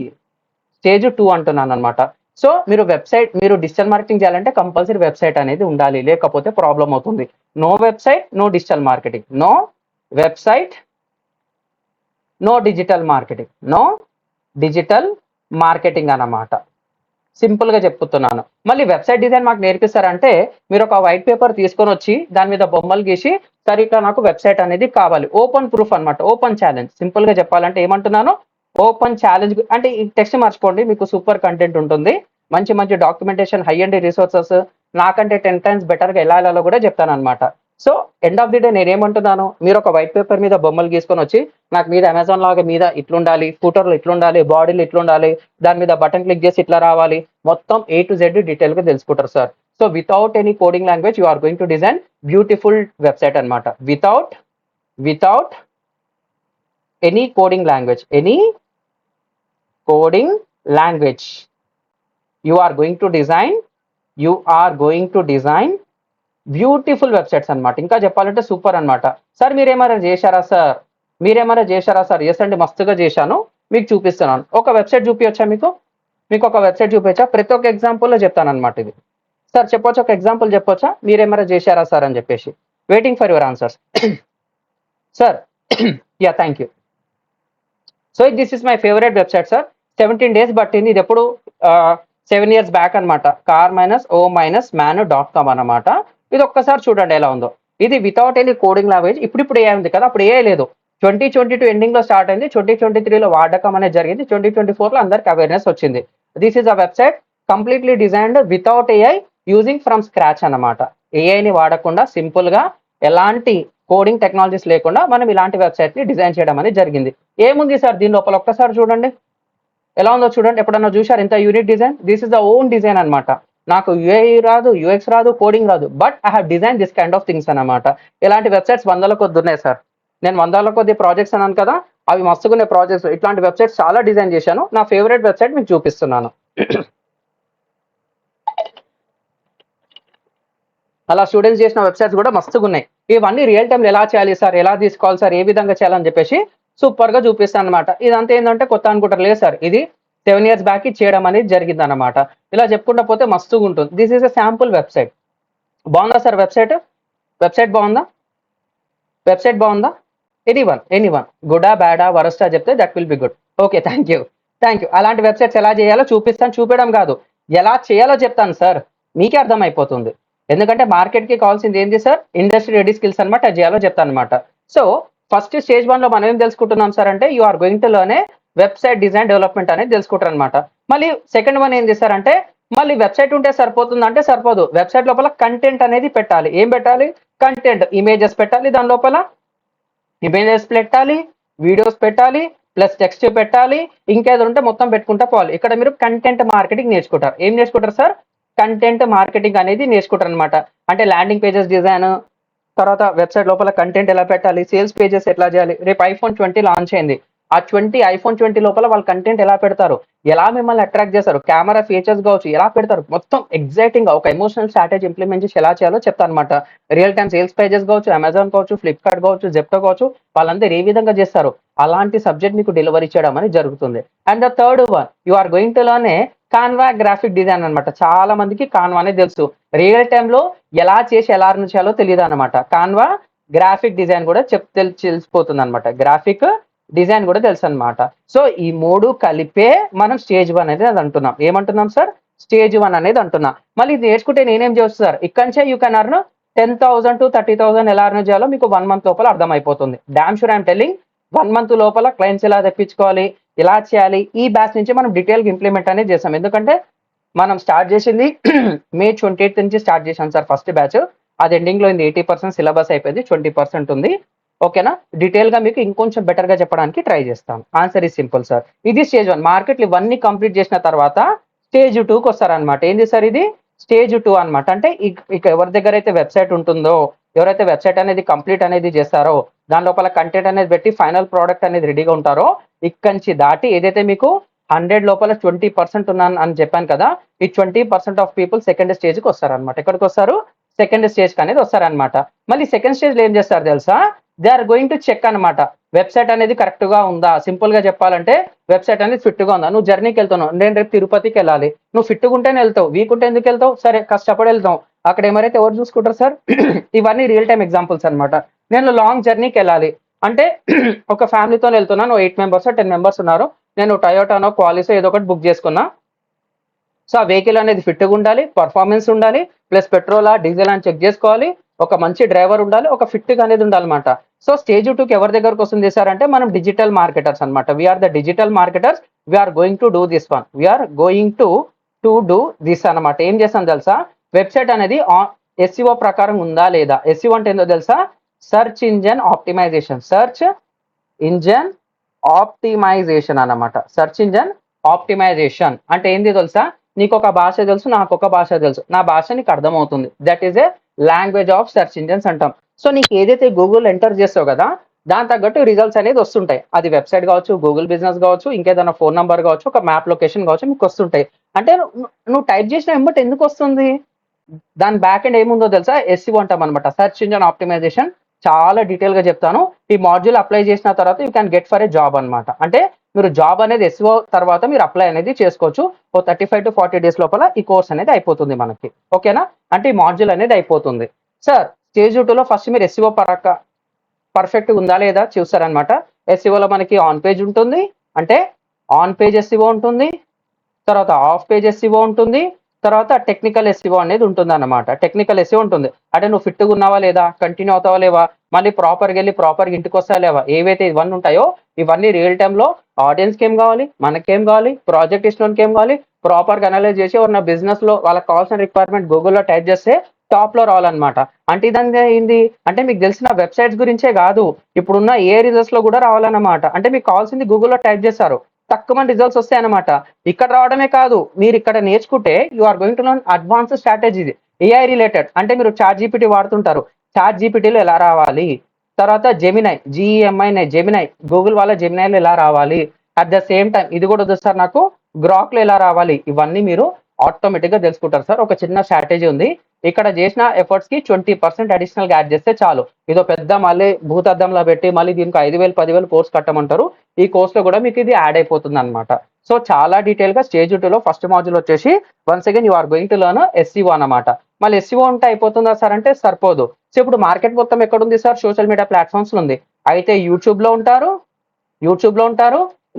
స్టేజ్ 2 అంటున్నాను అనమాట. సో మీరు డిజిటల్ మార్కెటింగ్ చేయాలంటే కంపల్సరీ వెబ్సైట్ అనేది ఉండాలి, లేకపోతే ప్రాబ్లం అవుతుంది. No website no digital marketing, no website no digital marketing అన్నమాట. సింపుల్ గా చెప్పుతున్నాను. మళ్ళీ వెబ్సైట్ డిజైన్ మాకు నేర్పిస్తారంటే మీరు ఒక వైట్ పేపర్ తీసుకొని వచ్చి దాని మీద బొమ్మలు గీసి సరిగ్గా నాకు వెబ్సైట్ అనేది కావాలి. ఓపెన్ ప్రూఫ్ అనమాట, ఓపెన్ ఛాలెంజ్. సింపుల్ గా చెప్పాలంటే ఏమంటున్నాను? Open challenge. అంటే ఈ టెక్స్ట్ మర్చిపోండి, మీకు సూపర్ కంటెంట్ ఉంటుంది. మంచి మంచి డాక్యుమెంటేషన్, హై అండ్ రిసోర్సెస్, నాకంటే 10 times బెటర్గా ఎలా వెళ్ళాలో కూడా చెప్తాను అనమాట. So end of the day నేనేమంటున్నాను? మీరు ఒక వైట్ పేపర్ మీద బొమ్మలు గీసుకొని వచ్చి నాకు మీద అమెజాన్ లాగా మీద ఇట్లుండాలి, ఫూటర్లో ఇట్లుండాలి, బాడీలో ఇట్లుండాలి, దాని మీద బటన్ క్లిక్ చేసి ఇట్లా రావాలి, మొత్తం A to Z డీటెయిల్గా తెలుసుకుంటారు సార్. So without any coding language you are going to design beautiful website అనమాట. Without any coding language you are going to design beautiful websites అనమాట. ఇంకా చెప్పాలంటే సూపర్ అనమాట. సార్ మీరేమైనా చేశారా సార్? ఎస్ అండి, మస్తుగా చేశాను, మీకు చూపిస్తున్నాను. ఒక వెబ్సైట్ చూపించచ్చా మీకు ఒక వెబ్సైట్ చూపించా? ప్రతి ఒక్క ఎగ్జాంపుల్లో చెప్తాను అనమాట. ఇది సార్ చెప్పొచ్చు, ఒక ఎగ్జాంపుల్ చెప్పొచ్చా? మీరేమైనా చేశారా సార్ అని చెప్పేసి. Waiting for your answers sir. Yeah, thank you. So this is my favourite website sir. 17 days పట్టింది. ఇది ఎప్పుడు 7 years బ్యాక్ అనమాట. car-o-man.com అనమాట. ఇది ఒక్కసారి చూడండి ఎలా ఉందో. ఇది వితౌట్ ఎనీ కోడింగ్ లాంగ్వేజ్. ఇప్పుడు ఏ ఉంది కదా, అప్పుడు ఏ లేదు. 2022 ఎండింగ్ లో స్టార్ట్ అయింది, 2023లో వాడకం అనేది జరిగింది, 2024లో అందరికి అవేర్నెస్ వచ్చింది. This is a website completely designed without AI, using from scratch అనమాట. ఏఐని వాడకుండా సింపుల్ గా ఎలాంటి కోడింగ్ టెక్నాలజీస్ లేకుండా మనం ఇలాంటి వెబ్సైట్ ని డిజైన్ చేయడం అనేది జరిగింది. ఏముంది సార్ దీని లోపల ఒక్కసారి చూడండి ఎలా ఉందో చూడండి. ఎప్పుడన్నా చూశారు ఇంత unique design? This is the own design అనమాట. నాకు యూఐ రాదు, యూఎక్స్ రాదు, కోడింగ్ రాదు, but I have design this kind of things అనమాట. ఇలాంటి వెబ్సైట్స్ 100ల కొద్ది ఉన్నాయి సార్. నేను 100ల కొద్ది ప్రాజెక్ట్స్ అన్నాను కదా, అవి మస్తుకునే ప్రాజెక్ట్స్. ఇట్లాంటి వెబ్సైట్స్ చాలా డిజైన్ చేశాను. నా ఫేవరెట్ వెబ్సైట్ మీకు చూపిస్తున్నాను. అలా స్టూడెంట్స్ చేసిన వెబ్సైట్స్ కూడా మస్తుగా ఉన్నాయి. ఇవన్నీ రియల్ టైంలో ఎలా చేయాలి సార్, ఎలా తీసుకోవాలి సార్, ఏ విధంగా చేయాలని చెప్పేసి సూపర్ గా చూపిస్తాను అనమాట. ఇదంతా ఏంటంటే కొత్త అనుకుంటారు, లేదు సార్, ఇది 7 years బ్యాక్ చేయడం అనేది జరిగింది అనమాట. ఇలా చెప్పుకుంటా పోతే మస్తుగా ఉంటుంది. This is a sample website. బాగుందా సార్ వెబ్సైట్ బాగుందా? ఎనీవన్ గుడా బ్యాడా వరస్టా చెప్తే that will be good. Okay, thank you. అలాంటి వెబ్సైట్స్ ఎలా చేయాలో చూపిస్తాను. చూపించడం కాదు, ఎలా చేయాలో చెప్తాను సార్. మీకే అర్థమైపోతుంది. ఎందుకంటే మార్కెట్కి కావాల్సింది ఏంటి సార్? ఇండస్ట్రీ రెడీ స్కిల్స్ అనమాట. అది చేయాలో చెప్తాను అనమాట. సో ఫస్ట్ స్టేజ్ 1లో మనం ఏం తెలుసుకుంటున్నాం సార్ అంటే you are going to learn a website design development అనేది తెలుసుకుంటారు అనమాట. మళ్ళీ సెకండ్ వన్ ఏం చేస్తారంటే మళ్ళీ వెబ్సైట్ ఉంటే సరిపోతుంది అంటే సరిపోదు. వెబ్సైట్ లోపల కంటెంట్ అనేది పెట్టాలి. ఏం పెట్టాలి? కంటెంట్, ఇమేజెస్ పెట్టాలి, దాని లోపల ఇమేజెస్ పెట్టాలి, వీడియోస్ పెట్టాలి, ప్లస్ టెక్స్ట్ పెట్టాలి, ఇంకేదో ఉంటే మొత్తం పెట్టుకుంటా పోవాలి. ఇక్కడ మీరు కంటెంట్ మార్కెటింగ్ నేర్చుకుంటారు. ఏం నేర్చుకుంటారు సార్? కంటెంట్ మార్కెటింగ్ అనేది నేర్చుకుంటారు అనమాట. అంటే ల్యాండింగ్ పేజెస్ డిజైన్, తర్వాత వెబ్సైట్ లోపల కంటెంట్ ఎలా పెట్టాలి, సేల్స్ పేజెస్ ఎట్లా చేయాలి. రేపు iPhone 20 లాంచ్ అయింది. ఆ iPhone 20 లోపల వాళ్ళు కంటెంట్ ఎలా పెడతారు, ఎలా మిమ్మల్ని అట్రాక్ట్ చేస్తారు, కెమెరా ఫీచర్స్ కావచ్చు, ఎలా పెడతారు, మొత్తం ఎగ్జైటింగ్ గా ఒక ఎమోషనల్ స్ట్రాటజీ ఇంప్లిమెంట్ చేసి ఎలా చేయాలో చెప్తాను అనమాట. రియల్ టైమ్ సేల్స్ పేజెస్ కావచ్చు, అమెజాన్ కావచ్చు, ఫ్లిప్కార్ట్ కావచ్చు, జెప్టో కావచ్చు, వాళ్ళందరూ ఏ విధంగా చేస్తారు అలాంటి సబ్జెక్ట్ మీకు డెలివరీ చేయడం అనేది జరుగుతుంది. And the third one, you are going to learn a Canva graphic design అనమాట. చాలా మందికి కాన్వా అనేది తెలుసు, రియల్ టైంలో ఎలా చేసి ఎలా రన్ చేయాలో తెలియదు అనమాట. కాన్వా గ్రాఫిక్ డిజైన్ కూడా తెలిసిపోతుంది అనమాట, గ్రాఫిక్ డిజైన్ కూడా తెలుసు అనమాట. సో ఈ మూడు కలిపే మనం స్టేజ్ 1 అనేది అది అంటున్నాం. ఏమంటున్నాం సార్? స్టేజ్ 1 అనేది అంటున్నా. మళ్ళీ ఇది నేర్చుకుంటే నేనేం చేస్తాను సార్? ఇక్కడ నుంచే యూ కెన్ అర్న్ 10,000 to 30,000 ఎలా అర్న్ చేయాలో మీకు 1 month లోపల అర్థమైపోతుంది. Damn sure I'm telling, 1 month లోపల క్లయింట్స్ ఎలా తెప్పించుకోవాలి, ఎలా చేయాలి, ఈ బ్యాచ్ నుంచి మనం డీటెయిల్ ఇంప్లిమెంట్ అనేది చేసాం. ఎందుకంటే మనం స్టార్ట్ చేసింది మే 28 నుంచి స్టార్ట్ చేశాం సార్ ఫస్ట్ బ్యాచ్. అది ఎండింగ్ లో 80% సిలబస్ అయిపోయింది, 20% ఉంది. ఓకేనా? డీటెయిల్ గా మీకు ఇంకొంచెం బెటర్ గా చెప్పడానికి ట్రై చేస్తాను. Answer is simple sir. ఇది స్టేజ్ 1. మార్కెట్లు ఇవన్నీ కంప్లీట్ చేసిన తర్వాత స్టేజ్ 2కి వస్తారనమాట. ఏంది సార్ ఇది? స్టేజ్ 2 అనమాట. అంటే ఇక ఎవరి దగ్గర అయితే వెబ్సైట్ ఉంటుందో, ఎవరైతే వెబ్సైట్ అనేది కంప్లీట్ అనేది చేస్తారో, దాని లోపల కంటెంట్ అనేది పెట్టి ఫైనల్ ప్రోడక్ట్ అనేది రెడీగా ఉంటారో, ఇక్కడి నుంచి దాటి ఏదైతే మీకు 100 లోపల 20% ఉన్నాను అని చెప్పాను కదా, ఈ 20% ఆఫ్ పీపుల్ సెకండ్ స్టేజ్కి వస్తారనమాట. ఎక్కడికి వస్తారు? సెకండ్ స్టేజ్కి అనేది వస్తారనమాట. మళ్ళీ సెకండ్ స్టేజ్ లో ఏం చేస్తారు తెలుసా? They are going to check అనమాట, వెబ్సైట్ అనేది కరెక్ట్ గా ఉందా. సింపుల్ గా చెప్పాలంటే వెబ్సైట్ అనేది ఫిట్ గా ఉందా. నువ్వు జర్నీకి వెళ్తున్నావు, నేను రేపు తిరుపతికి వెళ్ళాలి, నువ్వు ఫిట్ గా ఉంటేనే వెళ్తావు, వీక్ ఉంటే ఎందుకు వెళ్తావు? సరే కష్టపడి వెళ్తావు, అక్కడ ఏమైతే ఎవరు చూసుకుంటారు సార్? ఇవన్నీ రియల్ టైమ్ ఎగ్జాంపుల్స్ అనమాట. నేను లాంగ్ జర్నీకి వెళ్ళాలి అంటే ఒక ఫ్యామిలీతో వెళ్తున్నాను, 8 members 10 members ఉన్నారు, నేను టయోటానో క్వాలిసో ఏదో ఒకటి బుక్ చేసుకున్నా. సో ఆ వెహికల్ అనేది ఫిట్గా ఉండాలి, పర్ఫార్మెన్స్ ఉండాలి, ప్లస్ పెట్రోలా డీజిల్ అని చెక్ చేసుకోవాలి, ఒక మంచి డ్రైవర్ ఉండాలి, ఒక ఫిట్గా అనేది ఉండాలన్నమాట. సో స్టేజ్ 2కి ఎవరి దగ్గరకు వస్తుంది సార్ అంటే మనం డిజిటల్ మార్కెటర్స్ అనమాట. We're the digital marketers, we're going to do this one, we're going to do this అనమాట. ఏం చేస్తాం తెలుసా? వెబ్సైట్ అనేది ఎస్ఈఓ ప్రకారం ఉందా లేదా. ఎస్ఈఓ అంటే ఏందో తెలుసా? Search engine optimisation. Search engine optimisation అన్నమాట. సర్చ్ ఇంజన్ ఆప్టిమైజేషన్ అంటే ఏంది తెలుసా? నీకు ఒక భాష తెలుసు, నాకు ఒక భాష తెలుసు, నా భాష నీకు అర్థమవుతుంది. That is a language of search engines అంటాం. సో నీకు ఏదైతే గూగుల్ ఎంటర్ చేస్తావు కదా, దాని తగ్గట్టు రిజల్ట్స్ అనేది వస్తుంటాయి. అది వెబ్సైట్ కావచ్చు, గూగుల్ బిజినెస్ కావచ్చు, ఇంకేదైనా ఫోన్ నంబర్ కావచ్చు, ఒక మ్యాప్ లొకేషన్ కావచ్చు, మీకు వస్తుంటాయి. అంటే నువ్వు టైప్ చేసిన వెంబటి ఎందుకు వస్తుంది? దాని బ్యాక్ ఎండ్ ఏముందో తెలుసా? ఎస్సీఓ అంటాం అనమాట, సర్చ్ ఇంజన్ ఆప్టిమైజేషన్. చాలా డీటెయిల్ గా చెప్తాను. ఈ మాడ్యూల్ అప్లై చేసిన తర్వాత you can get for a job అనమాట. అంటే మీరు జాబ్ అనేది ఎస్ఓ తర్వాత మీరు అప్లై అనేది చేసుకోవచ్చు. ఓ 35 to 40 days లోపల ఈ కోర్స్ అనేది అయిపోతుంది మనకి. ఓకేనా? అంటే ఈ మాడ్యూల్ అనేది అయిపోతుంది. సార్ స్టేజ్ 2లో ఫస్ట్ మీరు ఎస్ఈఓ పర్ఫెక్ట్ ఉందా లేదా చూస్తారనమాట. ఎస్ఈఓలో మనకి ఆన్ పేజ్ ఉంటుంది, అంటే ఆన్ పేజ్ ఎస్ఈఓ ఉంటుంది, తర్వాత ఆఫ్ పేజ్ ఎస్ఈఓ ఉంటుంది, తర్వాత టెక్నికల్ ఎస్ఈఓ అనేది ఉంటుంది అన్నమాట. టెక్నికల్ ఎస్ఈఓ ఉంటుంది అంటే నువ్వు ఫిట్గా ఉన్నావా లేదా, కంటిన్యూ అవుతావా లేవా, మళ్ళీ ప్రాపర్గా వెళ్ళి ప్రాపర్గా ఇంటికి వస్తావా లేవా, ఏవైతే ఇవన్నీ ఉంటాయో ఇవన్నీ రియల్ టైంలో ఆడియన్స్కి ఏం కావాలి, మనకేం కావాలి, ప్రాజెక్ట్ ఇష్టంకి ఏం కావాలి, ప్రాపర్గా అనలైజ్ చేసి ఉన్న బిజినెస్ లో వాళ్ళకి కావాల్సిన రిక్వైర్మెంట్ గూగుల్లో టైప్ చేస్తే టాప్ లో రావాలన్నమాట. అంటే ఇదంతా ఏంది అంటే మీకు తెలిసిన వెబ్సైట్స్ గురించే కాదు, ఇప్పుడున్న ఏ రిజల్ట్స్ లో కూడా రావాలన్నమాట. అంటే మీకు కావాల్సింది గూగుల్లో టైప్ చేస్తారు, తక్కువ రిజల్ట్స్ వస్తాయి అన్నమాట. ఇక్కడ రావడమే కాదు, మీరు ఇక్కడ నేర్చుకుంటే you are going to learn advance strategy. AI related అంటే మీరు చాట్ జీపీటీ వాడుతుంటారు, చాట్ జీపీటీలో ఎలా రావాలి, తర్వాత జెమినై, జిఈఎంఐ జెమినై, గూగుల్ వాళ్ళ జెమినైలో ఎలా రావాలి, అట్ ద సేమ్ టైం ఇది కూడా వద్దు సార్ నాకు గ్రాక్ లో ఎలా రావాలి, ఇవన్నీ మీరు ఆటోమేటిక్ గా తెలుసుకుంటారు సార్. ఒక చిన్న స్ట్రాటజీ ఉంది, ఇక్కడ చేసిన ఎఫర్ట్స్ కి 20% అడిషనల్ గా యాడ్ చేస్తే చాలు. ఇదో పెద్ద మళ్ళీ భూతద్దంలో పెట్టి మళ్ళీ దీనికి 5,000 10,000 కోర్స్ కట్టమంటారు. ఈ కోర్స్ లో కూడా మీకు ఇది యాడ్ అయిపోతుంది అనమాట. సో చాలా డీటెయిల్ గా స్టేజ్ 2లో ఫస్ట్ మాడ్యూల్ వచ్చేసి once again you are going to learn SEO అనమాట. మళ్ళీ ఎస్సీఓ ఉంటే అయిపోతుందా సార్ అంటే సరిపోదు. సో ఇప్పుడు మార్కెట్ మొత్తం ఎక్కడ ఉంది సార్? సోషల్ మీడియా ప్లాట్ఫామ్స్ లో ఉంది. అయితే యూట్యూబ్ లో ఉంటారు,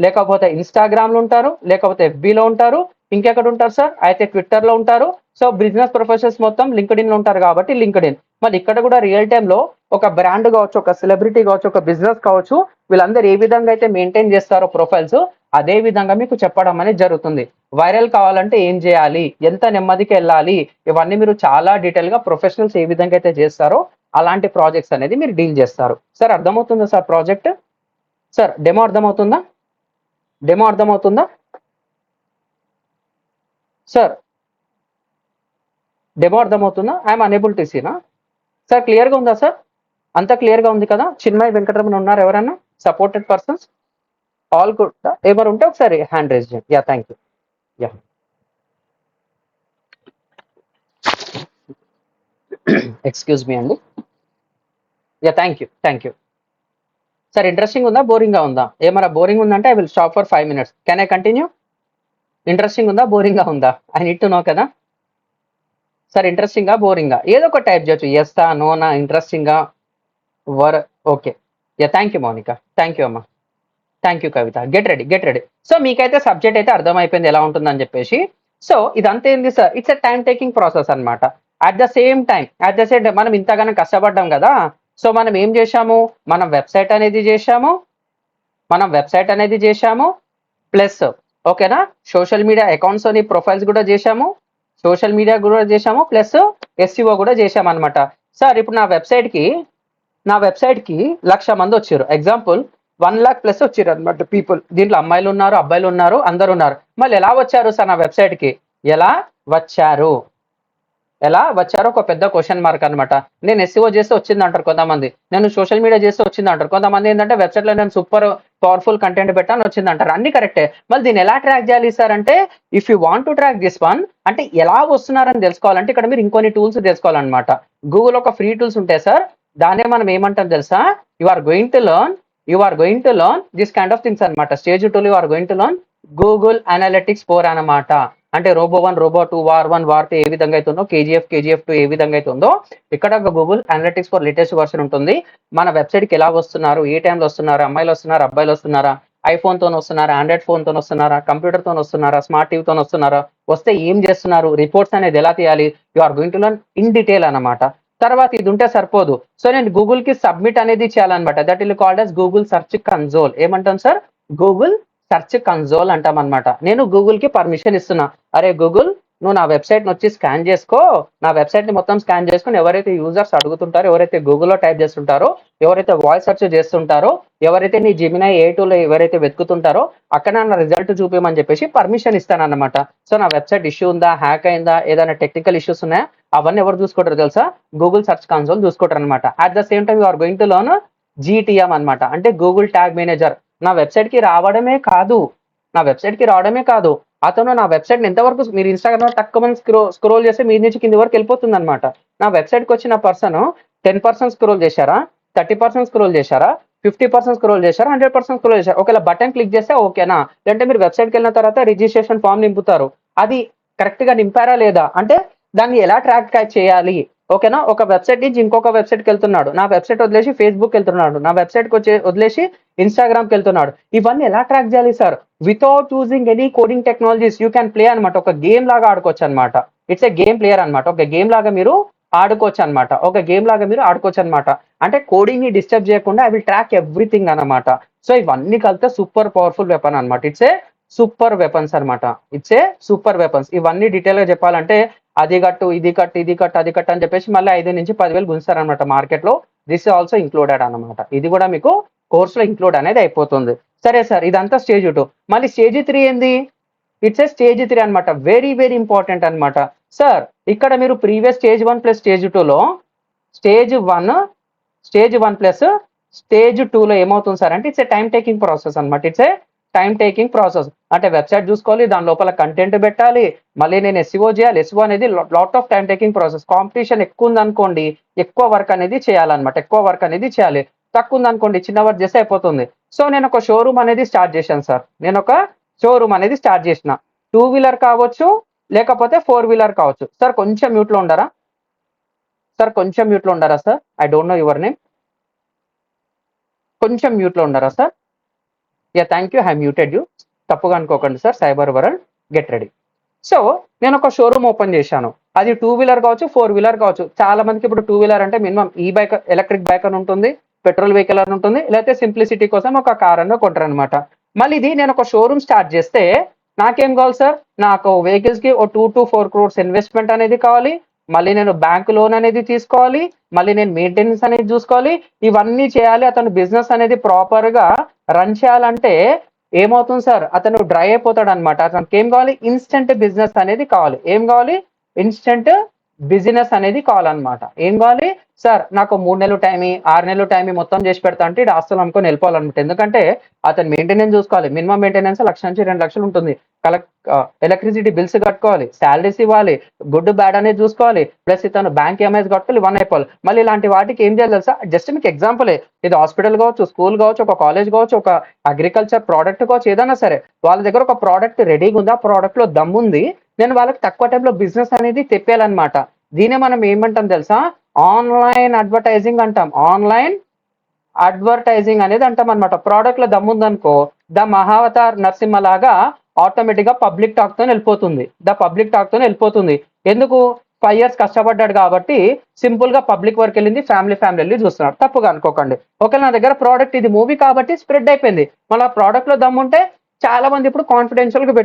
లేకపోతే ఇన్స్టాగ్రామ్ లో ఉంటారు, లేకపోతే ఎఫ్బీలో ఉంటారు, ఇంకెక్కడ ఉంటారు సార్? అయితే ట్విట్టర్ లో ఉంటారు. సో బిజినెస్ ప్రొఫెషనల్స్ మొత్తం లింక్డ్ఇన్ లో ఉంటారు కాబట్టి లింక్డ్ఇన్. మరి ఇక్కడ కూడా రియల్ టైమ్ లో ఒక బ్రాండ్ కావచ్చు, ఒక సెలబ్రిటీ కావచ్చు, ఒక బిజినెస్ కావచ్చు, వీళ్ళందరూ ఏ విధంగా అయితే మెయింటైన్ చేస్తారో ప్రొఫైల్స్, అదే విధంగా మీకు చెప్పడం అనేది జరుగుతుంది. వైరల్ కావాలంటే ఏం చేయాలి, ఎంత నెమ్మదికి వెళ్ళాలి, ఇవన్నీ మీరు చాలా డీటెయిల్ గా ప్రొఫెషనల్స్ ఏ విధంగా అయితే చేస్తారో అలాంటి ప్రాజెక్ట్స్ అనేది మీరు డీల్ చేస్తారు. సార్ అర్థమవుతుందా సార్ ప్రాజెక్ట్? సార్ డెమో అర్థమవుతుందా సార్? డెమో అర్థమవుతుందా? ఐఎమ్ అనేబుల్ టు సీనా సార్? క్లియర్గా ఉందా సార్? అంతా క్లియర్గా ఉంది కదా? చిన్మయ్ వెంకటరమణ ఉన్నారు ఎవరన్నా సపోర్టెడ్ పర్సన్స్? All good? ఎవరు ఉంటే ఒకసారి హ్యాండ్ రేజ్ చేయండి. Yeah thank you. Yeah excuse me అండి. Yeah thank you sir. Interesting ఉందా, బోరింగ్గా ఉందా? ఏమైనా బోరింగ్ ఉందంటే I will stop for 5 minutes. Can I continue? Interesting ఉందా, బోరింగ్గా ఉందా? ఐ నీడ్ టు నో కదా సార్. ఇంట్రెస్టింగా, బోరింగ్గా, ఏదో ఒక టైప్ చేయొచ్చు. ఎస్తా, నోనా, ఇంట్రెస్టింగా, వర్. Okay. Yeah, thank you Mounika, thank you అమ్మా, thank you Kavitha. Get ready, get ready. So మీకైతే సబ్జెక్ట్ అయితే అర్థమైపోయింది ఎలా ఉంటుందని చెప్పేసి. సో ఇదంతా ఏంది sir, it's a time taking process అన్నమాట. అట్ ద సేమ్ టైం మనం ఇంతగానో కష్టపడ్డాం కదా. సో మనం ఏం చేశాము, మనం వెబ్సైట్ అనేది చేశాము ప్లస్, ఓకేనా, సోషల్ మీడియా అకౌంట్స్ అని ప్రొఫైల్స్ కూడా చేశాము, సోషల్ మీడియా కూడా చేశాము, ప్లస్ ఎస్సీఓ కూడా చేశాము అనమాట. సార్ ఇప్పుడు నా వెబ్సైట్ కి 1,00,000 మంది వచ్చారు. ఎగ్జాంపుల్ 1,00,000 ప్లస్ వచ్చారు అనమాట పీపుల్. దీంట్లో అమ్మాయిలు ఉన్నారు, అబ్బాయిలు ఉన్నారు, అందరు ఉన్నారు. మళ్ళీ ఎలా వచ్చారు సార్ నా వెబ్సైట్ కి? ఎలా వచ్చారు ఎలా వచ్చారో ఒక పెద్ద క్వశ్చన్ మార్క్ అనమాట. నేను ఎస్సీఓ చేస్తే వచ్చింది అంటారు కొంతమంది, నేను సోషల్ మీడియా చేస్తే వచ్చింది అంటారు కొంతమంది. ఏంటంటే వెబ్సైట్ లో నేను సూపర్ పవర్ఫుల్ కంటెంట్ పెట్టాను వచ్చింది అంటారు. అన్ని కరెక్టే. మళ్ళీ దీన్ని ఎలా ట్రాక్ చేయాలి సార్ అంటే, if you want to track this one, అంటే ఎలా వస్తున్నారని తెలుసుకోవాలంటే ఇక్కడ మీరు ఇంకొన్ని టూల్స్ తెలుసుకోవాలన్నమాట. గూగుల్ ఒక ఫ్రీ టూల్స్ ఉంటాయి సార్, దాన్నే మనం ఏమంటాం తెలుసా? You are going to learn this kind of things అనమాట. Stage 2 you are going to learn Google Analytics 4 అన్నమాట. అంటే రోబో 1, రోబో 2, వార్ 1, వార్ 2 ఏ విధంగా అయితే ఉందో, కేజీఎఫ్ 2 ఏ విధంగా అయితే ఉందో, ఇక్కడ Google analytics for latest version ఉంటుంది. మన వెబ్సైట్ కి ఎలా వస్తున్నారు, ఏ టైంలో వస్తున్నారు, అమ్మాయిలు వస్తున్నారా, అబ్బాయిలు వస్తున్నారా, ఐఫోన్ తో వస్తున్నారా, ఆండ్రాయిడ్ ఫోన్ తో వస్తున్నారా, కంప్యూటర్ తో వస్తున్నారా, స్మార్ట్ టీవీ తో వస్తున్నారా, వస్తే ఏం చేస్తున్నారు, రిపోర్ట్స్ అనేది ఎలా తీయాలి, you are going to learn in detail అన్నమాట. తర్వాత ఇది ఉంటే సరిపోదు. సో నేను గూగుల్ కి సబ్మిట్ అనేది చేయాలన్నమాట. That will called as Google search console. ఏమంటాం సార్? గూగుల్ సెర్చ్ కన్సోల్ అంటాం అనమాట. నేను గూగుల్ కి పర్మిషన్ ఇస్తున్నా, అరే గూగుల్ నువ్వు నా వెబ్సైట్ వచ్చి స్కాన్ చేసుకో, నా వెబ్సైట్ ని మొత్తం స్కాన్ చేసుకుని ఎవరైతే యూజర్స్ అడుగుతుంటారో, ఎవరైతే గూగుల్లో టైప్ చేస్తుంటారో, ఎవరైతే వాయిస్ సెర్చ్ చేస్తుంటారో, ఎవరైతే నీ జెమినై A2 లో ఎవరైతే వెతుకుతుంటారో అక్కడ నా రిజల్ట్ చూపించమని చెప్పేసి పర్మిషన్ ఇస్తాను అనమాట. సో నా వెబ్సైట్ ఇష్యూ ఉందా, హ్యాక్ అయిందా, ఏదైనా టెక్నికల్ ఇష్యూస్ ఉన్నాయా, అవన్నీ ఎవరు చూసుకుంటారు తెలుసా? గూగుల్ సెర్చ్ కన్సోల్ చూసుకుంటారు అనమాట. At the same time you are going to learn GTM అనమాట, అంటే గూగుల్ ట్యాగ్ మేనేజర్. నా వెబ్సైట్ కి రావడమే కాదు, అతను నా వెబ్సైట్ ఎంతవరకు, మీరు ఇన్స్టాగ్రామ్ తక్కువ మంది స్క్రోల్ చేస్తే మీ నుంచి కింది వరకు వెళ్ళిపోతుంది అనమాట. నా వెబ్సైట్ కి వచ్చిన పర్సన్ 10% స్క్రోల్ చేశారా, 30% స్క్రోల్ చేశారా, 50% స్క్రోల్ చేశారా, 100% స్క్రోల్ చేశారా, ఒకవేళ బటన్ క్లిక్ చేస్తే ఓకేనా? లేదంటే మీరు వెబ్సైట్కి వెళ్ళిన తర్వాత రిజిస్ట్రేషన్ ఫామ్ నింపుతారు, అది కరెక్ట్ గా నింపారా లేదా, అంటే దాన్ని ఎలా ట్రాక్ చేయాలి, ఓకేనా? ఒక వెబ్సైట్ నుంచి ఇంకొక వెబ్సైట్కి వెళ్తున్నాడు, నా వెబ్సైట్ వదిలేసి ఫేస్బుక్ వెళ్తున్నాడు, నా వెబ్సైట్కి వదిలేసి ఇన్స్టాగ్రామ్కి వెళ్తున్నాడు, ఇవన్నీ ఎలా ట్రాక్ చేయాలి sir? Without using any coding technologies you can play అనమాట. ఒక గేమ్ లాగా ఆడుకోవచ్చు అనమాట. ఇట్స్ ఏ గేమ్ ప్లేయర్ అనమాట. ఒక గేమ్ లాగా మీరు ఆడుకోవచ్చు అనమాట. అంటే కోడింగ్ ని డిస్టర్బ్ చేయకుండా ఐ విల్ ట్రాక్ ఎవ్రీథింగ్ అనమాట. సో ఇవన్నీ కలిపితే సూపర్ పవర్ఫుల్ వెపన్ అనమాట. ఇట్స్ ఏ సూపర్ వెపన్స్ అనమాట. ఇవన్నీ డీటెయిల్ గా చెప్పాలంటే అది కట్టు, ఇది కట్టు అని చెప్పేసి మళ్ళీ 5 నుంచి 10,000 గుంజుతారనమాట మార్కెట్ లో. దిస్ ఆల్సో ఇంక్లూడెడ్ అనమాట. ఇది కూడా మీకు కోర్స్ లో ఇంక్లూడ్ అనేది అయిపోతుంది. సరే సార్, ఇదంతా స్టేజ్ 2. మళ్ళీ స్టేజ్ 3 ఏంది? ఇట్స్ ఏ స్టేజ్ 3 అనమాట. వెరీ వెరీ ఇంపార్టెంట్ అనమాట. సార్ ఇక్కడ మీరు ప్రీవియస్ స్టేజ్ 1 ప్లస్ స్టేజ్ 2లో స్టేజ్ 1 ప్లస్ స్టేజ్ 2లో ఏమవుతుంది సార్ అంటే it's a time taking process అనమాట. అంటే వెబ్సైట్ చూసుకోవాలి, దాని లోపల కంటెంట్ పెట్టాలి, మళ్ళీ నేను ఎస్ఈఓ చేయాలి. ఎస్ఈఓ అనేది lot of time taking process. Competition ఎక్కువ ఉందనుకోండి, ఎక్కువ వర్క్ అనేది చేయాలి. తక్కువ ఉందనుకోండి, చిన్న వర్క్ చేస్తే అయిపోతుంది. సో నేను ఒక షోరూమ్ అనేది స్టార్ట్ చేశాను సార్. చేసిన 2 వీలర్ కావచ్చు, లేకపోతే 4 వీలర్ కావచ్చు. సార్ కొంచెం మ్యూట్ లో ఉండరా sir? I don't know your name. కొంచెం మ్యూట్ లో ఉండరా sir? Yeah, thank you, I muted you. తప్పుగా అనుకోకండి sir. Cyber world, get ready. So నేను ఒక షోరూమ్ ఓపెన్ చేశాను. అది 2 వీలర్ కావచ్చు, 4 వీలర్ కావచ్చు. చాలా మందికి ఇప్పుడు 2 వీలర్ అంటే మినిమం ఈ బైక్, ఎలక్ట్రిక్ బైక్ అని ఉంటుంది, పెట్రోల్ వెహికల్ అని ఉంటుంది, లేకపోతే సింప్లిసిటీ కోసం ఒక కార్ అని కొంటారు అనమాట. మళ్ళీ ఇది నేను ఒక షోరూమ్ స్టార్ట్ చేస్తే నాకేం కావాలి సార్? నాకు వెహికల్స్ కి 2 to 4 crores ఇన్వెస్ట్మెంట్ అనేది కావాలి. మళ్ళీ నేను బ్యాంక్ లోన్ అనేది తీసుకోవాలి, మళ్ళీ నేను మెయింటెనెన్స్ అనేది చూసుకోవాలి, ఇవన్నీ చేయాలి. అతను బిజినెస్ అనేది ప్రాపర్ గా రన్ చేయాలంటే ఏమవుతుంది సార్? అతను డ్రై అయిపోతాడు అనమాట. అతనికి ఏం కావాలి? ఇన్స్టెంట్ బిజినెస్ అనేది కావాలి. ఏం కావాలి? ఇన్స్టెంట్ బిజినెస్ అనేది కావాలన్నమాట. ఏం కావాలి? సార్ నాకు 3 నెలలు టైం 6 నెలలు టైం మొత్తం చేసి పెడతా అంటే ఈడు ఆస్తులు అమ్ముకొని వెళ్ళిపోవాలన్నమాట. ఎందుకంటే అతను మెయింటెనెన్స్ చూసుకోవాలి. మినిమం మెయింటెనెన్స్ 1,00,000-2,00,000 ఉంటుంది. ఎలక్ట్రిసిటీ బిల్స్ కట్టుకోవాలి, సాలరీస్ ఇవ్వాలి, గుడ్ బ్యాడ్ అనేది చూసుకోవాలి. ప్లస్ ఇతను బ్యాంక్ ఈఎంఐస్ కట్టుకోవాలి, ఇవన్నీ అయిపోవాలి. మళ్ళీ ఇలాంటి వాటికి ఏం చేయాలి తెలుసా? జస్ట్ మీకు ఎగ్జాంపులే. ఇది హాస్పిటల్ కావచ్చు, స్కూల్ కావచ్చు, ఒక కాలేజ్ కావచ్చు, ఒక అగ్రికల్చర్ ప్రోడక్ట్ కావచ్చు, ఏదైనా సరే. వాళ్ళ దగ్గర ఒక ప్రోడక్ట్ రెడీగా ఉంది, ఆ ప్రోడక్ట్ లో దమ్ముంది. నేను వాళ్ళకి తక్కువ టైంలో బిజినెస్ అనేది తెప్పేయాలన్నమాట. దీనే మనం ఏమంటాం తెలుసా? ఆన్లైన్ అడ్వర్టైజింగ్ అంటాం. ఆన్లైన్ అడ్వర్టైజింగ్ అనేది అంటాం అనమాట. ప్రోడక్ట్ లో దమ్ముందనుకో, ద మహావతార్ నరసింహ లాగా ఆటోమేటిక్ గా పబ్లిక్ టాక్ తో వెళ్ళిపోతుంది. పబ్లిక్ టాక్ తో వెళ్ళిపోతుంది. ఎందుకు? 5 years కష్టపడ్డాడు కాబట్టి సింపుల్ గా పబ్లిక్ వరకు వెళ్ళింది, ఫ్యామిలీ వెళ్ళి చూస్తున్నాడు. తప్పుగా అనుకోకండి. ఒకవేళ నా దగ్గర ప్రోడక్ట్ ఇది మూవీ కాబట్టి స్ప్రెడ్ అయిపోయింది. మళ్ళీ ఆ ప్రోడక్ట్ లో దమ్ముంటే చాలా మంది ఇప్పుడు కాన్ఫిడెన్షియల్ గా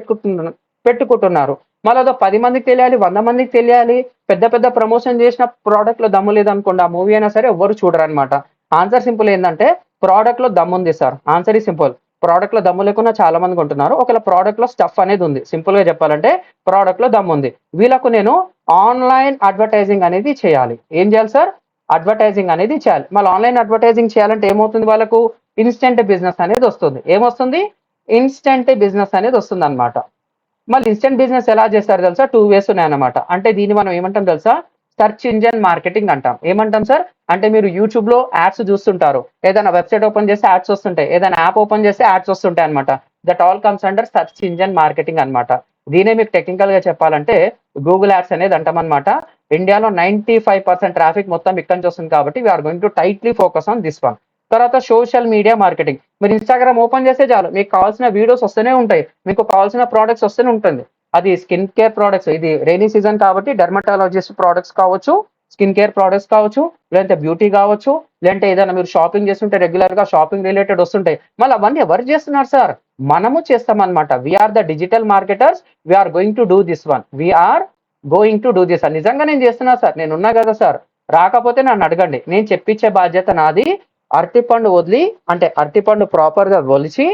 పెట్టుకుంటున్నారు. మళ్ళీ అదో 10 మందికి తెలియాలి, 100 మందికి తెలియాలి. పెద్ద పెద్ద ప్రమోషన్ చేసిన ప్రోడక్ట్ లో దమ్ము లేదనుకోండి, ఆ మూవీ అయినా సరే ఎవరు చూడరు అనమాట. ఆన్సర్ సింపుల్ ఏంటంటే ప్రోడక్ట్ లో దమ్ముంది సార్. ఆన్సర్ ఈ సింపుల్. ప్రోడక్ట్ లో దమ్ము లేకుండా చాలా మంది కొంటున్నారు. ఒకవేళ ప్రోడక్ట్ లో స్టఫ్ అనేది ఉంది. సింపుల్ గా చెప్పాలంటే ప్రోడక్ట్ లో దమ్ము ఉంది. వీళ్ళకు నేను ఆన్లైన్ అడ్వర్టైజింగ్ అనేది చేయాలి. ఏం చేయాలి సార్? అడ్వర్టైజింగ్ అనేది చేయాలి. మళ్ళీ ఆన్లైన్ అడ్వర్టైజింగ్ చేయాలంటే ఏమవుతుంది? వాళ్ళకు ఇన్స్టెంట్ బిజినెస్ అనేది వస్తుంది. ఏమొస్తుంది? ఇన్స్టెంట్ బిజినెస్ అనేది వస్తుంది అనమాట. మళ్ళీ ఇన్స్టెంట్ బిజినెస్ ఎలా చేస్తారు తెలుసా? 2 ways ఉన్నాయన్నమాట. అంటే దీన్ని మనం ఏమంటాం తెలుసా? సెర్చ్ ఇంజన్ మార్కెటింగ్ అంటాం. ఏమంటాం సార్? అంటే మీరు యూట్యూబ్ లో యాడ్స్ చూస్తుంటారు, ఏదైనా వెబ్సైట్ ఓపెన్ చేస్తే యాడ్స్ వస్తుంటాయి, ఏదైనా యాప్ ఓపెన్ చేస్తే యాడ్స్ వస్తుంటాయి అనమాట. That all comes under search engine marketing అనమాట. దీనే మీకు టెక్నికల్ గా చెప్పాలంటే గూగుల్ యాడ్స్ అనేది అంటాం అనమాట. ఇండియాలో 95% ట్రాఫిక్ మొత్తం ఇక్కడి నుంచి వస్తుంది కాబట్టి we're going to tightly focus on this one. తర్వాత సోషల్ మీడియా మార్కెటింగ్. మీరు ఇన్స్టాగ్రామ్ ఓపెన్ చేస్తే చాలు, మీకు కావాల్సిన వీడియోస్ వస్తూనే ఉంటాయి, మీకు కావాల్సిన ప్రోడక్ట్స్ వస్తూనే ఉంటుంది. అది స్కిన్ కేర్ ప్రోడక్ట్స్, ఇది రైనీ సీజన్ కాబట్టి డెర్మటాలజిస్ట్ ప్రోడక్ట్స్ కావచ్చు, స్కిన్ కేర్ ప్రోడక్ట్స్ కావచ్చు, లేదంటే బ్యూటీ కావచ్చు, లేదంటే ఏదైనా మీరు షాపింగ్ చేస్తుంటే రెగ్యులర్ గా షాపింగ్ రిలేటెడ్ వస్తుంటాయి. మళ్ళీ అవన్నీ ఎవరు చేస్తున్నారు సార్? మనము చేస్తామన్నమాట. We're the digital marketers. We're going to do this one. We're going to do this. నిజంగా నేను చేస్తున్నా సార్, నేను ఉన్నా కదా సార్. రాకపోతే నన్ను అడగండి, నేను చెప్పించే బాధ్యత నాది. అరటిపండు వదిలి, అంటే అరటిపండు ప్రాపర్ గా ఒలిచి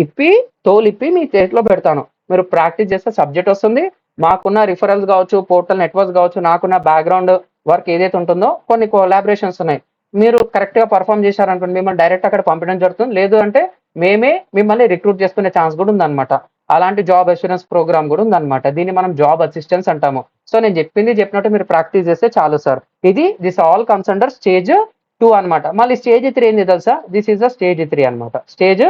ఇప్పి తోలిప్పి మీ చేతిలో పెడతాను. మీరు ప్రాక్టీస్ చేస్తే సబ్జెక్ట్ వస్తుంది. మాకున్న రిఫరల్స్ కావచ్చు, పోర్టల్ నెట్వర్క్స్ కావచ్చు, నాకున్న బ్యాక్గ్రౌండ్ వర్క్ ఏదైతే ఉంటుందో కొన్ని కొలాబరేషన్స్ ఉన్నాయి. మీరు కరెక్ట్ గా పర్ఫామ్ చేశారనుకోండి, మిమ్మల్ని డైరెక్ట్ అక్కడ పంపించడం జరుగుతుంది. లేదు అంటే మేమే మిమ్మల్ని రిక్రూట్ చేసుకునే ఛాన్స్ కూడా ఉందన్నమాట. అలాంటి జాబ్ అష్యూరెన్స్ ప్రోగ్రామ్ కూడా ఉందన్నమాట. దీన్ని మనం జాబ్ అసిస్టెన్స్ అంటాము. సో నేను చెప్పినట్టు మీరు ప్రాక్టీస్ చేస్తే చాలు sir. This all comes under stage 2 అనమాట. మళ్ళీ స్టేజ్ 3 ఏంది తెలుసా? దిస్ ఈస్ ద స్టేజ్ 3 అనమాట. స్టేజ్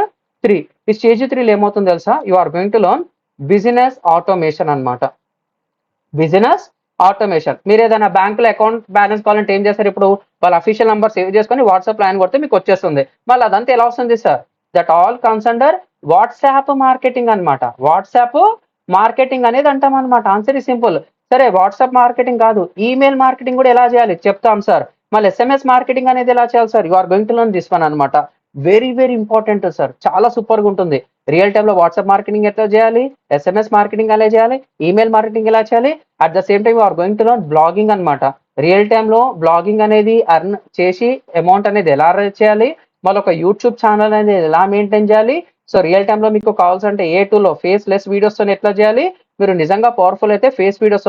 3. ఈ స్టేజ్ 3లో ఏమవుతుంది తెలుసా? You are going to learn business automation అనమాట. Business automation. మీరు ఏదైనా బ్యాంకులో అకౌంట్ బ్యాలెన్స్ కావాలంటే ఏం చేస్తారు? ఇప్పుడు వాళ్ళ అఫీషియల్ నంబర్ సేవ్ చేసుకొని వాట్సాప్ ప్లాన్ కొడితే మీకు వచ్చేస్తుంది. మళ్ళీ అదంతా ఎలా వస్తుంది sir? That all comes under WhatsApp marketing అనమాట. వాట్సాప్ మార్కెటింగ్ అనేది అంటాం అనమాట. ఆన్సర్ ఈ సింపుల్. సరే, వాట్సాప్ మార్కెటింగ్ కాదు, ఈమెయిల్ మార్కెటింగ్ కూడా ఎలా చేయాలి చెప్తాం సార్. మళ్ళీ ఎస్ఎంఎస్ మార్కెటింగ్ అనేది ఎలా చేయాలి sir? You are going to learn this one అనమాట. Very very important sir. చాలా సూపర్ గా ఉంటుంది. రియల్ టైమ్ లో వాట్సాప్ మార్కెటింగ్ ఎట్లా చేయాలి, ఎస్ఎంఎస్ మార్కెటింగ్ ఎలా చేయాలి, ఈమెయిల్ మార్కెటింగ్ ఎలా చేయాలి. At the same time are going to learn blogging అనమాట. రియల్ టైమ్ లో బ్లాగింగ్ అనేది అర్న్ చేసి అమౌంట్ అనేది ఎలా రేజ్ చేయాలి, మళ్ళీ ఒక యూట్యూబ్ ఛానల్ అనేది ఎలా మెయింటైన్ చేయాలి. సో రియల్ టైమ్ లో మీకు కావాల్సింటే ఏ టూలో ఫేస్ లెస్ వీడియోస్ తో ఎట్లా చేయాలి. మీరు నిజంగా పవర్ఫుల్ అయితే ఫేస్ వీడియోస్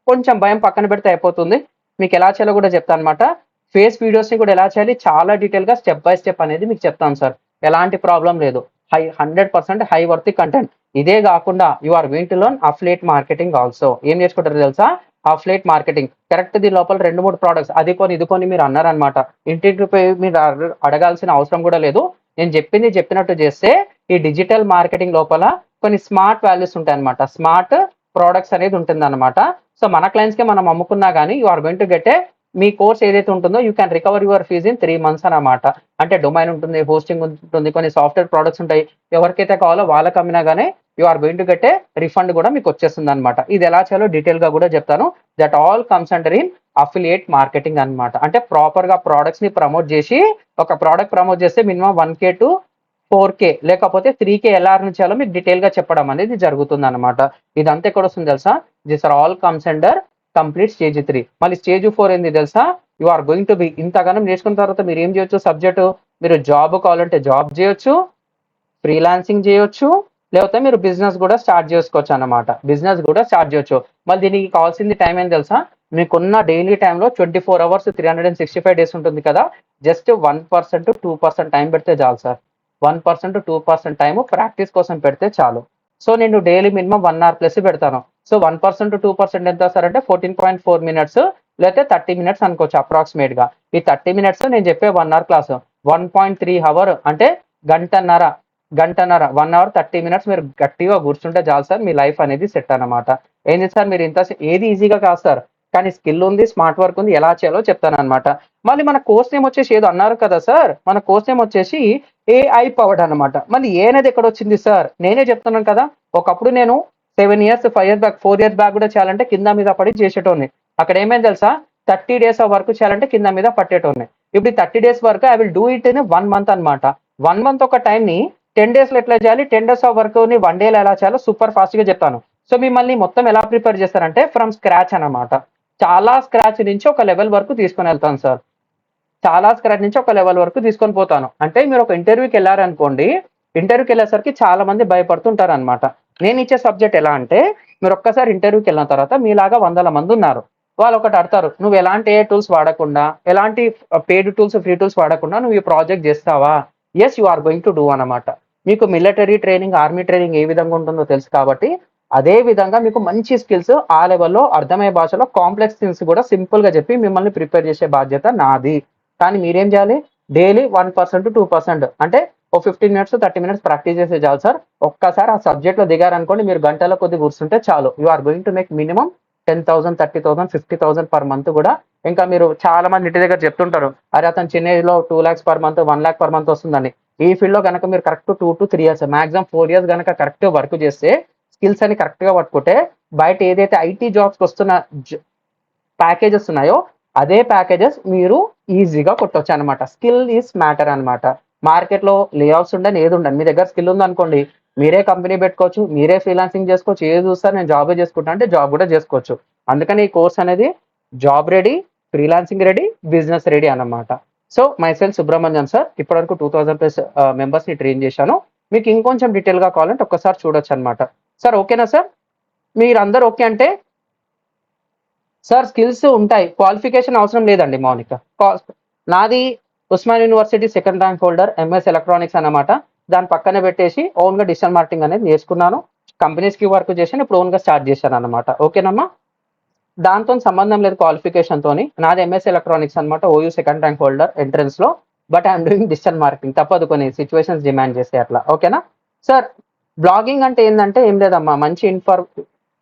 కొంచెం భయం పక్కన పెడితే అయిపోతుంది. మీకు ఎలా చేయాలో కూడా చెప్తాను అనమాట. ఫేస్ వీడియోస్ ని కూడా ఎలా చేయాలి చాలా డీటెయిల్ గా స్టెప్ బై స్టెప్ అనేది మీకు చెప్తాను సార్. ఎలాంటి ప్రాబ్లం లేదు. 100% హై వర్త్ కంటెంట్. ఇదే కాకుండా you are going to learn affiliate marketing also. ఏం నేర్చుకుంటారు తెలుసా? Affiliate marketing. కరెక్ట్ దీని లోపల 2-3 ప్రోడక్ట్స్ అది కొని ఇది కొని మీరు అన్నారనమాట. ఇంటికి పోయి మీరు అడగాల్సిన అవసరం కూడా లేదు. నేను చెప్పింది చెప్పినట్టు చేస్తే ఈ డిజిటల్ మార్కెటింగ్ లోపల కొన్ని స్మార్ట్ వాల్యూస్ ఉంటాయి అనమాట. స్మార్ట్ ప్రోడక్ట్స్ అనేది ఉంటుంది అనమాట. సో మన క్లయింట్స్ కి మనం అమ్ముకున్నా కానీ you are going to get a, మీ కోర్స్ ఏదైతే ఉంటుందో you can recover your fees in 3 months అనమాట. అంటే డొమైన్ ఉంటుంది, హోస్టింగ్ ఉంటుంది, కొన్ని సాఫ్ట్వేర్ ప్రోడక్ట్స్ ఉంటాయి. ఎవరికైతే కావాలో వాళ్ళకి అమ్మినా గానీ you are going to get a refund కూడా మీకు వచ్చేస్తుంది అనమాట. ఇది ఎలా చేయాలో డీటెయిల్ గా కూడా చెప్తాను. That all comes under in affiliate marketing అనమాట. అంటే ప్రాపర్ గా ప్రోడక్ట్స్ ని ప్రమోట్ చేసి, ఒక ప్రోడక్ట్ ప్రమోట్ చేస్తే మినిమం 1K to 4K లేకపోతే 3K ఎలా అర్న్ చేయాలో మీకు డీటెయిల్ గా చెప్పడం అనేది జరుగుతుంది అనమాట. ఇదంతా ఎక్కడ వస్తుంది తెలుసా? This are all comes under complete stage 3. మళ్ళీ స్టేజ్ 4 ఏంది తెలుసా? You are going to be, ఇంతగానం నేర్చుకున్న తర్వాత మీరు ఏం చేయొచ్చు? సబ్జెక్ట్ మీరు జాబ్ కావాలంటే జాబ్ చేయొచ్చు, ఫ్రీలాన్సింగ్ చేయొచ్చు, లేకపోతే మీరు బిజినెస్ కూడా స్టార్ట్ చేసుకోవచ్చు అన్నమాట. బిజినెస్ కూడా స్టార్ట్ చేయొచ్చు. మళ్ళీ దీనికి కావాల్సింది టైం ఏం తెలుసా? మీకున్న డైలీ టైంలో 24 అవర్స్ 365 డేస్ ఉంటుంది కదా, జస్ట్ 1% 2% టైం పెడితే చాలు సార్. 1% 2% టైం ప్రాక్టీస్ కోసం పెడితే చాలు. సో నేను డైలీ మినిమం 1 అవర్ ప్లస్ పెడతాను. సో 1% 2% ఎంత సార్ అంటే 14.4 మినిట్స్ లేకపోతే 30 మినిట్స్ అనుకోవచ్చు అప్రాక్సిమేట్ గా. ఈ 30 మినిట్స్ నేను చెప్పే 1 అవర్ క్లాస్ 1.3 అవర్ అంటే గంటన్నర. 1 అవర్ 30 మినిట్స్ మీరు గట్టిగా కూర్చుంటే చాలు సార్, మీ లైఫ్ అనేది సెట్ అన్నమాట. ఏంది సార్ మీరు ఇంత ఏది ఈజీగా కాదు సార్, కానీ స్కిల్ ఉంది, స్మార్ట్ వర్క్ ఉంది, ఎలా చేయాలో చెప్తాను అనమాట. మళ్ళీ మన కోర్స్ నేమ్ వచ్చేసి ఏదో అన్నారు కదా సార్, మన కోర్స్ నేమ్ వచ్చేసి ఏఐ పవర్డ్ అనమాట. మళ్ళీ ఏ అనేది ఎక్కడ వచ్చింది సార్, నేనే చెప్తున్నాను కదా. ఒకప్పుడు నేను 7 years 5 years back 4 years back కూడా చేయాలంటే కింద మీద పడి చేసేటోని. అక్కడ ఏమైంది తెలుసా, 30 డేస్ ఆఫ్ వర్క్ చేయాలంటే కింద మీద పట్టేటోని. ఇప్పుడు 30 డేస్ వరకు I will do it in 1 month అనమాట. 1 మంత్ ఒక టైం ని 10 డేస్ లో ఎట్లా చేయాలి, 10 డేస్ ఆఫ్ వర్క్ ని 1 డేలో ఎలా చేయాలో సూపర్ ఫాస్ట్ గా చెప్తాను. సో మిమ్మల్ని మొత్తం ఎలా ప్రిపేర్ చేస్తారంటే ఫ్రమ్ స్క్రాచ్ అన్నమాట. చాలా స్క్రాచ్ నుంచి ఒక లెవెల్ వరకు తీసుకొని వెళ్తాను సార్. చాలా స్క్రాచ్ నుంచి ఒక లెవెల్ వరకు తీసుకొని పోతాను. అంటే మీరు ఒక ఇంటర్వ్యూకి వెళ్ళారనుకోండి, ఇంటర్వ్యూకి వెళ్ళేసరికి చాలా మంది భయపడుతుంటారు అనమాట. నేను ఇచ్చే సబ్జెక్ట్ ఎలా అంటే, మీరు ఒక్కసారి ఇంటర్వ్యూకి వెళ్ళిన తర్వాత మీలాగా 100 మంది ఉన్నారు. వాళ్ళు ఒకటి అడతారు, నువ్వు ఎలాంటి ఏ టూల్స్ వాడకుండా, ఎలాంటి పెయిడ్ టూల్స్ ఫ్రీ టూల్స్ వాడకుండా నువ్వు ఈ ప్రాజెక్ట్ చేస్తావా? Yes you are going to do అనమాట. మీకు మిలిటరీ ట్రైనింగ్, ఆర్మీ ట్రైనింగ్ ఏ విధంగా ఉంటుందో తెలుసు కాబట్టి, అదే విధంగా మీకు మంచి స్కిల్స్ ఆ లెవెల్లో అర్థమయ్యే భాషలో కాంప్లెక్స్ థింగ్స్ కూడా సింపుల్ గా చెప్పి మిమ్మల్ని ప్రిపేర్ చేసే బాధ్యత నాది. కానీ మీరేం చేయాలి, డైలీ 1% 2% అంటే ఓ 15 మినిట్స్ 30 మినిట్స్ ప్రాక్టీస్ చేస్తే చాలు సార్. ఒక్కసారి ఆ సబ్జెక్ట్ లో దిగారనుకోండి, మీరు గంటల కొద్ది కూర్చుంటే చాలు, you are going to make minimum 10,000 30,000 50,000 per month కూడా. ఇంకా మీరు చాలా మంది ఇంటి దగ్గర చెప్తుంటారు, అరే అతను చిన్న ఏజ్ లో 2 lakhs per month 1 lakh per month వస్తుందని. ఈ ఫీల్డ్ లో కనుక మీరు correct 2 to 3 years maximum 4 years కనుక కరెక్ట్ వర్క్ చేస్తే, స్కిల్స్ అని కరెక్ట్ గా పట్టుకుంటే, బయట ఏదైతే ఐటీ జాబ్స్ వస్తున్న ప్యాకేజెస్ ఉన్నాయో అదే ప్యాకేజెస్ మీరు ఈజీగా కొట్టొచ్చు అనమాట. స్కిల్ ఈస్ మ్యాటర్ అనమాట. మార్కెట్ లో లే ఆఫ్స్ ఉండని ఏది ఉండదు, మీ దగ్గర స్కిల్ ఉందనుకోండి, మీరే కంపెనీ పెట్టుకోవచ్చు, మీరే ఫ్రీలాన్సింగ్ చేసుకోవచ్చు. ఏది చూస్తారు నేను జాబే చేసుకుంటా అంటే జాబ్ కూడా చేసుకోవచ్చు. అందుకని ఈ కోర్స్ అనేది job ready, freelancing ready, business ready అన్నమాట. So myself Subrahmanyam sir, ఇప్పటివరకు 2000+ మెంబర్స్ ని ట్రైన్ చేశాను. మీకు ఇంకొంచెం డీటెయిల్ గా కావాలంటే ఒక్కసారి చూడొచ్చు అనమాట. సార్ ఓకేనా సార్, మీరందరూ ఓకే అంటే సార్ స్కిల్స్ ఉంటాయి, క్వాలిఫికేషన్ అవసరం లేదండి మౌనిక. నాది Osman university second rank holder MS electronics అన్నమాట. దాని పక్కన పెట్టేసి ఓన్ గా డిజిటల్ మార్కెటింగ్ అనేది నేర్చుకున్నాను. కంపెనీస్ కి వర్క్ చేశాను, ఇప్పుడు ఓన్ గా స్టార్ట్ చేశాను అనమాట. ఓకేనమ్మా, దాంతో సంబంధం లేదు క్వాలిఫికేషన్ తోని. నాది ఎంఎస్ ఎలక్ట్రానిక్స్ అనమాట, OU second rank holder entrance లో. But I'm doing digital marketing, తప్పదు కొన్ని సిచ్యువేషన్స్ డిమాండ్ చేస్తే అట్లా. ఓకేనా సార్, బ్లాగింగ్ అంటే ఏంటంటే ఏం లేదమ్మా,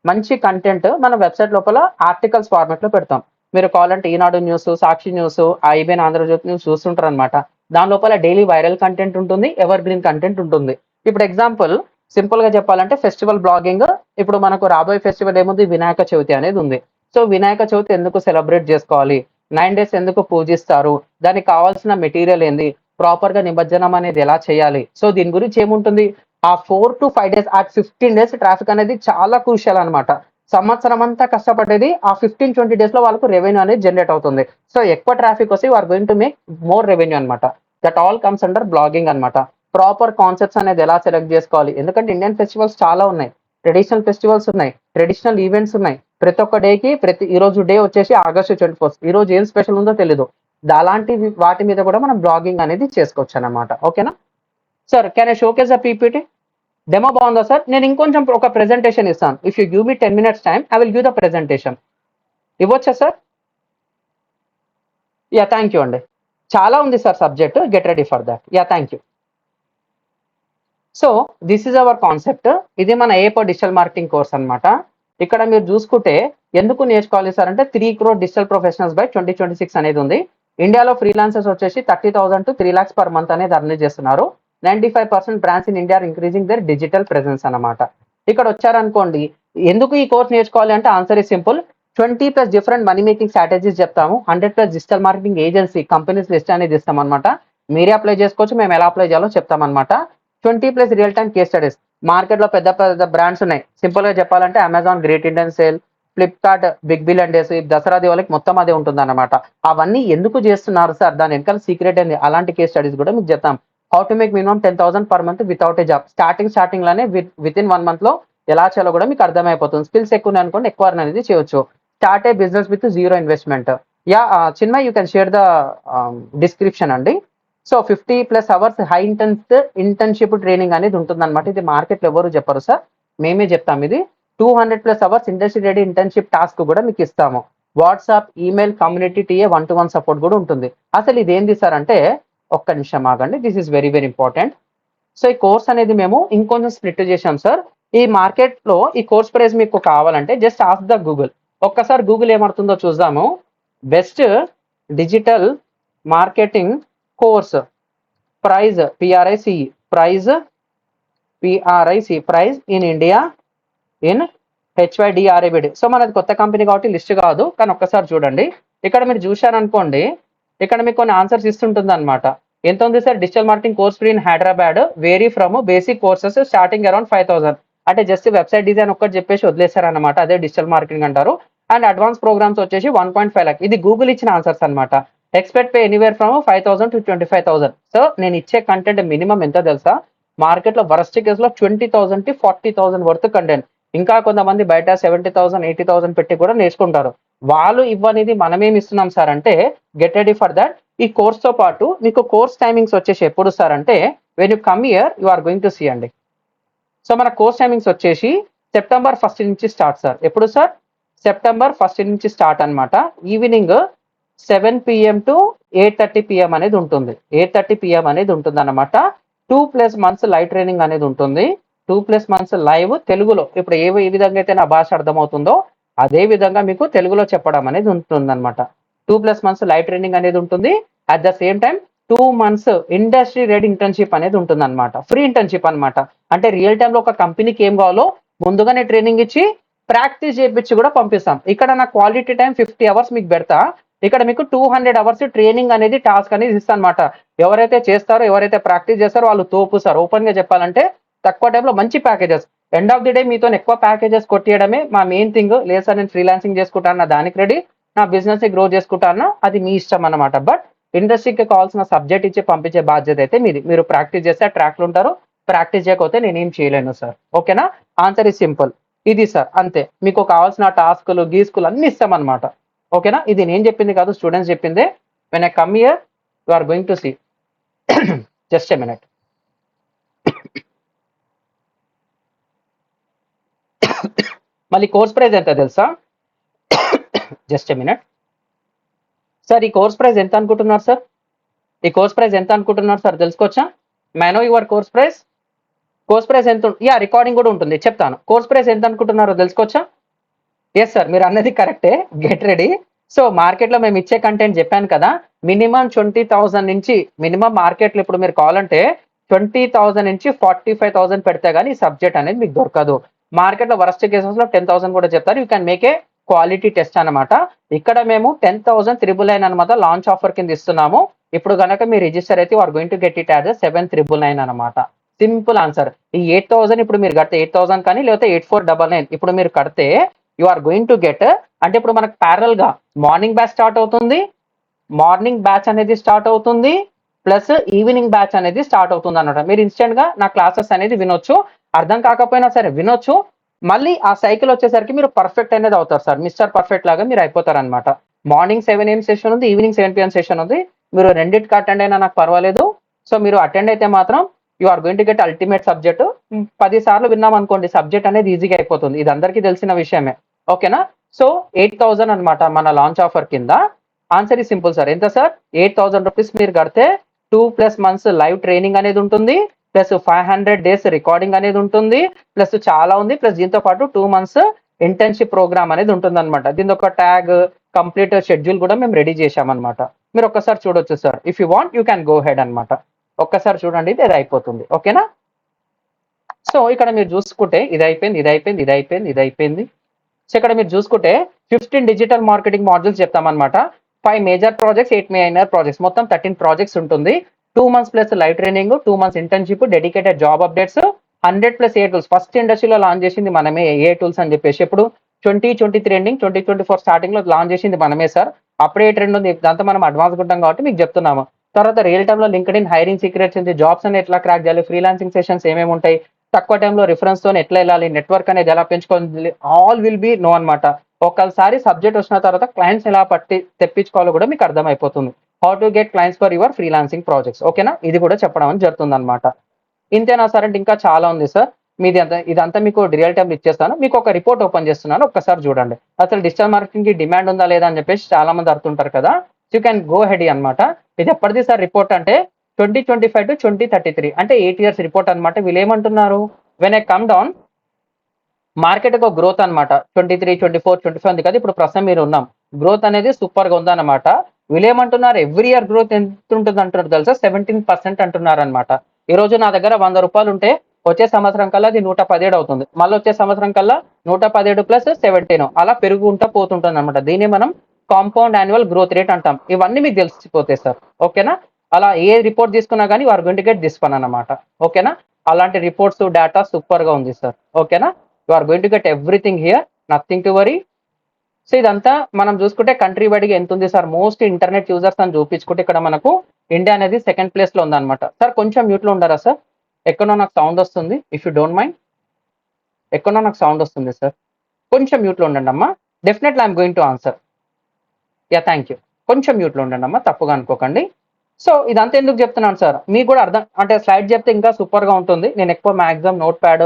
మంచి కంటెంట్ మన వెబ్సైట్ లోపల ఆర్టికల్స్ ఫార్మాట్ లో పెడతాం. మీరు కావాలంటే ఈనాడు న్యూస్, సాక్షి న్యూస్, ఐబిఎన్ ఆంధ్రజ్యోతి న్యూస్ చూస్తుంటారు అనమాట. దాని లోపల డైలీ వైరల్ కంటెంట్ ఉంటుంది, ఎవర్ గ్రీన్ కంటెంట్ ఉంటుంది. ఇప్పుడు ఎగ్జాంపుల్ సింపుల్ గా చెప్పాలంటే ఫెస్టివల్ బ్లాగింగ్. ఇప్పుడు మనకు రాబోయే ఫెస్టివల్ ఏముంది, వినాయక చవితి అనేది ఉంది. సో వినాయక చవితి ఎందుకు సెలబ్రేట్ చేసుకోవాలి, 9 days ఎందుకు పూజిస్తారు, దానికి కావాల్సిన మెటీరియల్ ఏంది, ప్రాపర్ గా నిమజ్జనం అనేది ఎలా చేయాలి. సో దీని గురించి ఏముంటుంది, ఆ 4 to 5 days, ఆ 15 days ట్రాఫిక్ అనేది చాలా క్రూషియల్ అనమాట. సంవత్సరం అంతా కష్టపడేది ఆ 15-20 days లో వాళ్ళకు రెవెన్యూ అనేది జనరేట్ అవుతుంది. సో ఎక్కువ ట్రాఫిక్ వస్తే are going to make more revenue అనమాట. That all comes under blogging అనమాట. ప్రాపర్ కాన్సెప్ట్స్ అనేది ఎలా సెలెక్ట్ చేసుకోవాలి, ఎందుకంటే ఇండియన్ ఫెస్టివల్స్ చాలా ఉన్నాయి, ట్రెడిషనల్ ఫెస్టివల్స్ ఉన్నాయి, ట్రెడిషనల్ ఈవెంట్స్ ఉన్నాయి. ప్రతి ఒక్క డేకి ఈ రోజు డే వచ్చేసి August 21st, ఈ రోజు ఏం స్పెషల్ ఉందో తెలీదు. అలాంటి వాటి మీద కూడా మనం బ్లాగింగ్ అనేది చేసుకోవచ్చు అనమాట. ఓకేనా sir, can I showcase the PPT demo? బాగుందా సార్? నేను ఇంకొంచెం ఒక ప్రెజెంటేషన్ ఇస్తాను. If you give me 10 minutes time, I will give the presentation. ఇవ్వచ్చా సార్? యా, థ్యాంక్ యూ అండి. చాలా ఉంది sir subject, get ready for that. Yeah, thank you. So this is our concept. ఇది మన ఏపో డిజిటల్ మార్కెటింగ్ కోర్స్ అనమాట. ఇక్కడ మీరు చూసుకుంటే ఎందుకు నేర్చుకోవాలి సార్ అంటే 3 crore డిజిటల్ ప్రొఫెషనల్స్ బై 2026 అనేది ఉంది. ఇండియాలో ఫ్రీలాన్సర్స్ వచ్చేసి 30,000 to 3 lakhs పర్ మంత్ అనేది అర్న్ చేస్తున్నారు. 95% brands in India are increasing their digital presence అనమాట. ఇక్కడ వచ్చారనుకోండి, ఎందుకు ఈ కోర్స్ నేర్చుకోవాలి అంటే answer is simple. 20+ different money making strategies చెప్తాము. 100+ digital marketing agency companies list అనేది ఇస్తాం అనమాట. మీరే అప్లై చేసుకోవచ్చు, మేము ఎలా అప్లై చేయాలో చెప్తామన్నమాట. 20+ real time case studies. Market లో పెద్ద పెద్ద బ్రాండ్స్ ఉన్నాయి. సింపుల్ గా చెప్పాలంటే Amazon, great Indian sale, Flipkart, big billion days, Dasara దివాళికి మొత్తం అదే ఉంటుంది అనమాట. అవన్నీ ఎందుకు చేస్తున్నారు సార్, దాని వెనకాల సీక్రెట్ ఏంది, అలాంటి కేస్ స్టడీస్ కూడా మీకు చెప్తాం. How to make minimum 10,000 per month without a job. Starting లోనే విత్ ఇన్ 1 month లో ఎలా చేయాలో కూడా మీకు అర్థమైపోతుంది. స్కిల్స్ ఎక్కువ అనుకోండి, ఎక్కువ అనేది చేయొచ్చు. Start a business with zero investment. Yeah చిన్న you can share the description అండి. So 50+ hours high internship training అనేది ఉంటుందన్నమాట. ఇది మార్కెట్లో ఎవరు చెప్పరు సార్, మేమే చెప్తాం. ఇది 200+ hours industry ready internship task కూడా మీకు ఇస్తాము. WhatsApp, email, community TA 1-to-1 support కూడా ఉంటుంది. అసలు ఇది ఏంది సార్ అంటే, ఒక్క నిమిషం ఆగండి, this is very very important. So ఈ కోర్స్ అనేది మేము ఇంకొంచెం స్ప్లిట్ చేసాం సార్. ఈ మార్కెట్ లో ఈ కోర్స్ ప్రైస్ మీకు కావాలంటే జస్ట్ ఆస్క్ ద గూగుల్. ఒక్కసారి గూగుల్ ఏమడుతుందో చూద్దాము. Best digital marketing course price, PRIC price, PRIC price in India in HYDRABD. So మనది కొత్త కంపెనీ కాబట్టి లిస్ట్ కాదు, కానీ ఒక్కసారి చూడండి. ఇక్కడ మీరు చూశారనుకోండి, ఇక్కడ మీకు కొన్ని ఆన్సర్స్ ఇస్తుంటుంది అనమాట. ఎంత ఉంది sir? Digital marketing course free in Hyderabad, vary from basic courses starting around 5,000. అంటే జస్ట్ వెబ్సైట్ డిజైన్ ఒక్కటి చెప్పేసి వదిలేశారనమాట, అదే డిజిటల్ మార్కెటింగ్ అంటారు. అండ్ అడ్వాన్స్ ప్రోగ్రామ్స్ వచ్చేసి 1.5 lakh. ఇది గూగుల్ ఇచ్చిన ఆన్సర్స్ అనమాట. Expect pay anywhere from 5,000 to 25,000. So నేను ఇచ్చే కంటెంట్ మినిమం ఎంత తెలుసా? మార్కెట్ లో వరస్ట్ కేసు లో 20,000 to 40,000 వర్త్ కంటెంట్. ఇంకా కొంతమంది బయట 70,000, 80,000 పెట్టి కూడా నేర్చుకుంటారు. వాళ్ళు ఇవ్వనిది మనమేమి ఇస్తున్నాం సార్ అంటే, గెట్ రెడీ ఫర్ దట్. ఈ కోర్స్ తో పాటు మీకు కోర్స్ టైమింగ్స్ వచ్చేసి ఎప్పుడు సార్ అంటే, when you come here you are going to see అండి. సో మన కోర్స్ టైమింగ్స్ వచ్చేసి September 1st నుంచి స్టార్ట్ సార్. ఎప్పుడు సార్? September 1st నుంచి స్టార్ట్ అనమాట. ఈవినింగ్ 7 PM to 8:30 PM అనేది ఉంటుంది. 8:30 PM అనేది ఉంటుంది అనమాట. 2+ months లైవ్ ట్రైనింగ్ అనేది ఉంటుంది. 2+ months లైవ్ తెలుగులో. ఇప్పుడు ఏ విధంగా అయితే నా భాష అర్థమవుతుందో అదే విధంగా మీకు తెలుగులో చెప్పడం అనేది ఉంటుంది అనమాట. 2+ months లైవ్ ట్రైనింగ్ అనేది ఉంటుంది. At the same time 2 months industry ready internship అనేది ఉంటుంది అనమాట. ఫ్రీ ఇంటర్న్షిప్ అనమాట. అంటే రియల్ టైమ్ లో ఒక కంపెనీకి ఏం కావాలో ముందుగానే ట్రైనింగ్ ఇచ్చి ప్రాక్టీస్ చేయించి కూడా పంపిస్తాం. ఇక్కడ నా క్వాలిటీ టైం 50 hours మీకు పెడతా. ఇక్కడ మీకు 200 hours ట్రైనింగ్ అనేది టాస్క్ అనేది ఇస్తా అనమాట. ఎవరైతే చేస్తారో, ఎవరైతే ప్రాక్టీస్ చేస్తారో వాళ్ళు తోపు సార్. ఓపెన్ గా చెప్పాలంటే తక్కువ టైంలో మంచి packages. End of the day మీతో ఎక్కువ ప్యాకేజెస్ కొట్టేయడమే మా మెయిన్ థింగ్. లేదు సార్ నేను ఫ్రీలాన్సింగ్ చేసుకుంటాను, దానికి రెడీ, నా బిజినెస్ ని గ్రో చేసుకుంటాను, అది మీ ఇష్టం అనమాట. బట్ ఇండస్ట్రీకి కావాల్సిన సబ్జెక్ట్ ఇచ్చి పంపించే బాధ్యత అయితే మీది. మీరు ప్రాక్టీస్ చేస్తే ట్రాక్లు ఉంటారు, ప్రాక్టీస్ చేయకపోతే నేనేం చేయలేను సార్. ఓకేనా? Answer is simple. ఇది సార్ అంతే. మీకు కావాల్సిన టాస్కులు, గీస్కులు అన్ని ఇస్తాం అనమాట. ఓకేనా? ఇది నేను చెప్పింది కాదు, స్టూడెంట్స్ చెప్పిందే. When I come here you are going to see. Just a minute. మళ్ళీ కోర్స్ ప్రైస్ ఎంత తెలుసా? Just a minute. సార్ ఈ కోర్స్ ప్రైస్ ఎంత అనుకుంటున్నారు సార్? ఈ కోర్స్ ప్రైస్ ఎంత అనుకుంటున్నారు సార్ తెలుసుకోవచ్చా? May know your course price. Course price ఎంత? యా రికార్డింగ్ కూడా ఉంటుంది, చెప్తాను. కోర్స్ ప్రైస్ ఎంత అనుకుంటున్నారో తెలుసుకోవచ్చా? ఎస్ సార్, మీరు అన్నది కరెక్టే. Get ready. సో మార్కెట్లో మేము ఇచ్చే కంటెంట్ చెప్పాను కదా, మినిమం 20,000 నుంచి మినిమం మార్కెట్లో ఇప్పుడు మీరు కావాలంటే 20,000 నుంచి 45,000 పెడితే కానీ ఈ సబ్జెక్ట్ అనేది మీకు దొరకదు. మార్కెట్లో వరస్ట్ కేసెస్ లో 10,000 కూడా చెప్తారు. You can make a quality test అనమాట. ఇక్కడ మేము 10,999 అనమాట లాంచ్ ఆఫర్ కింద ఇస్తున్నాము. ఇప్పుడు కనుక మీరు రిజిస్టర్ అయితే are going to get it as 7,999 అనమాట. Simple answer. ఈ 8,000 ఇప్పుడు మీరు కడితే 8,000 కానీ, లేకపోతే 8,499 ఇప్పుడు మీరు కడితే you are going to get. అంటే ఇప్పుడు మనకు ప్యారల్ గా మార్నింగ్ బ్యాచ్ స్టార్ట్ అవుతుంది, మార్నింగ్ బ్యాచ్ అనేది స్టార్ట్ అవుతుంది, ప్లస్ ఈవినింగ్ బ్యాచ్ అనేది స్టార్ట్ అవుతుంది అనమాట. మీరు ఇన్స్టెంట్ గా నా క్లాసెస్ అనేది వినొచ్చు, అర్థం కాకపోయినా సరే వినొచ్చు. మళ్ళీ ఆ సైకిల్ వచ్చేసరికి మీరు పర్ఫెక్ట్ అనేది అవుతారు సార్. మిస్టర్ పర్ఫెక్ట్ లాగా మీరు అయిపోతారు అనమాట. మార్నింగ్ 7 AM సెషన్ ఉంది, ఈవినింగ్ 7 PM సెషన్ ఉంది. మీరు రెండింటికి అటెండ్ అయినా నాకు పర్వాలేదు. సో మీరు అటెండ్ అయితే మాత్రం you are going to get ultimate subject. 10 సార్లు విన్నాం అనుకోండి, సబ్జెక్ట్ అనేది ఈజీగా అయిపోతుంది. ఇది అందరికీ తెలిసిన విషయమే. ఓకేనా? సో 8,000 అనమాట మన లాంచ్ ఆఫర్ కింద. ఆన్సర్ ఈ సింపుల్ సార్. ఎంత సార్? 8,000 రూపీస్ మీరు కడితే 2+ months లైవ్ ట్రైనింగ్ అనేది ఉంటుంది, ప్లస్ 500 days రికార్డింగ్ అనేది ఉంటుంది, ప్లస్ చాలా ఉంది. ప్లస్ దీంతో పాటు 2 months ఇంటర్న్షిప్ ప్రోగ్రామ్ అనేది ఉంటుంది అనమాట. దీని ఒక ట్యాగ్, కంప్లీట్ షెడ్యూల్ కూడా మేము రెడీ చేశామన్నమాట. మీరు ఒక్కసారి చూడొచ్చు sir. If you want you can go head అనమాట. ఒక్కసారి చూడండి, ఇది అయిపోతుంది. ఓకేనా? సో ఇక్కడ మీరు చూసుకుంటే ఇది అయిపోయింది, ఇది అయిపోయింది, ఇది అయిపోయింది, ఇది అయిపోయింది. సో ఇక్కడ మీరు చూసుకుంటే 15 డిజిటల్ మార్కెటింగ్ మాడ్యూల్స్ చెప్తామన్నమాట. 5 మేజర్ ప్రాజెక్ట్స్, 8 మైనర్ ప్రాజెక్ట్స్, మొత్తం 13 ప్రాజెక్ట్స్ ఉంటుంది. 2 months plus live training, 2 months internship, dedicated job updates, 100+ a tools. First ఇండస్ట్రీలో లాంచ్ చేసింది మనమే ఏ టూల్స్ అని చెప్పేసి. ఇప్పుడు 2023 ఎండింగ్, 2024 స్టార్టింగ్ లో లాంచ్ చేసింది మనమే సార్. అప్పుడే ట్రెండ్ ఉంది, దాంతో మనం అడ్వాన్స్ ఉంటాం కాబట్టి మీకు చెప్తున్నాము. తర్వాత రియల్ టైమ్ లో లింక్డ్ఇన్ హైరింగ్ సీక్రెట్స్ ఉంది, జాబ్స్ అని ఎట్లా క్రాక్ చేయాలి, ఫ్రీలాన్సింగ్ సెషన్స్ ఏమేమి ఉంటాయి, తక్కువ టైంలో రిఫరెన్స్ తో ఎట్లా వెళ్ళాలి, నెట్వర్క్ అనేది ఎలా పెంచుకోవాలి, ఆల్ విల్ బి నో అనమాట. ఒకసారి సబ్జెక్ట్ వచ్చిన తర్వాత క్లయింట్స్ ఎలా తెప్పించుకోవాలో కూడా మీకు అర్థమైపోతుంది. How to get clients for your freelancing projects. ఓకేనా, ఇది కూడా చెప్పడం అని జరుగుతుంది అనమాట. ఇంతేనా సార్ అంటే ఇంకా చాలా ఉంది సార్. మీది అంతా ఇదంతా మీకు రియల్ టైం ఇచ్చేస్తాను. మీకు ఒక రిపోర్ట్ ఓపెన్ చేస్తున్నాను, ఒక్కసారి చూడండి. అసలు డిజిటల్ మార్కెటింగ్ కి డిమాండ్ ఉందా లేదా అని చెప్పేసి చాలా మంది అడుగుతుంటారు కదా. యూ క్యాన్ గో హెడ్ అనమాట. ఇది ఎప్పటిది సార్ రిపోర్ట్ అంటే 2025 to 2033 అంటే 8 years రిపోర్ట్ అనమాట. వీళ్ళు ఏమంటున్నారు, when I come down market ఒక గ్రోత్ అనమాట. 23, 24, 25 ఉంది కదా, ఇప్పుడు ప్రస్తుతం మీరు ఉన్నాం. గ్రోత్ అనేది సూపర్ గా ఉందన్నమాట. వీళ్ళు ఏమంటున్నారు, ఎవ్రీ ఇయర్ గ్రోత్ ఎంత ఉంటుంది అంటున్నారు తెలుసా, 17% అంటున్నారు అనమాట. ఈ రోజు నా దగ్గర 100 రూపాయలు ఉంటే వచ్చే సంవత్సరం కల్లా అది 117 అవుతుంది. మళ్ళీ వచ్చే సంవత్సరం కల్లా 117 ప్లస్ 17 అలా పెరుగుకుంటా పోతుంటుంది అనమాట. దీన్ని మనం కాంపౌండ్ యాన్యువల్ గ్రోత్ రేట్ అంటాం. ఇవన్నీ మీకు తెలిసిపోతాయి సార్. ఓకేనా, అలా ఏ రిపోర్ట్ తీసుకున్నా కానీ వారు going to get this one అనమాట. ఓకేనా, అలాంటి రిపోర్ట్స్ డేటా సూపర్ గా ఉంది సార్. ఓకేనా, you are going to get everything here, nothing to worry. So ఇదంతా మనం చూసుకుంటే కంట్రీ వైడ్గా ఎంత ఉంది సార్, మోస్ట్ ఇంటర్నెట్ యూజర్స్ అని చూపించుకుంటే ఇక్కడ మనకు ఇండియా అనేది సెకండ్ ప్లేస్ లో ఉందన్నమాట. సార్ కొంచెం మ్యూట్ లో ఉండరా సార్, ఎక్కడో నాకు సౌండ్ వస్తుంది. ఇఫ్ యూ డోంట్ మైండ్, ఎక్కడో నాకు సౌండ్ వస్తుంది సార్, కొంచెం మ్యూట్ లో ఉండండి అమ్మా. Definitely I'm going to answer. Yeah thank you. కొంచెం మ్యూట్ లో ఉండండి అమ్మా, తప్పుగా అనుకోకండి. సో ఇదంతా ఎందుకు చెప్తున్నాను సార్, మీకు కూడా అర్థం అంటే స్లైడ్ చెప్తే ఇంకా సూపర్ గా ఉంటుంది. నేను ఎక్కువ మాక్సిమం నోట్ ప్యాడ్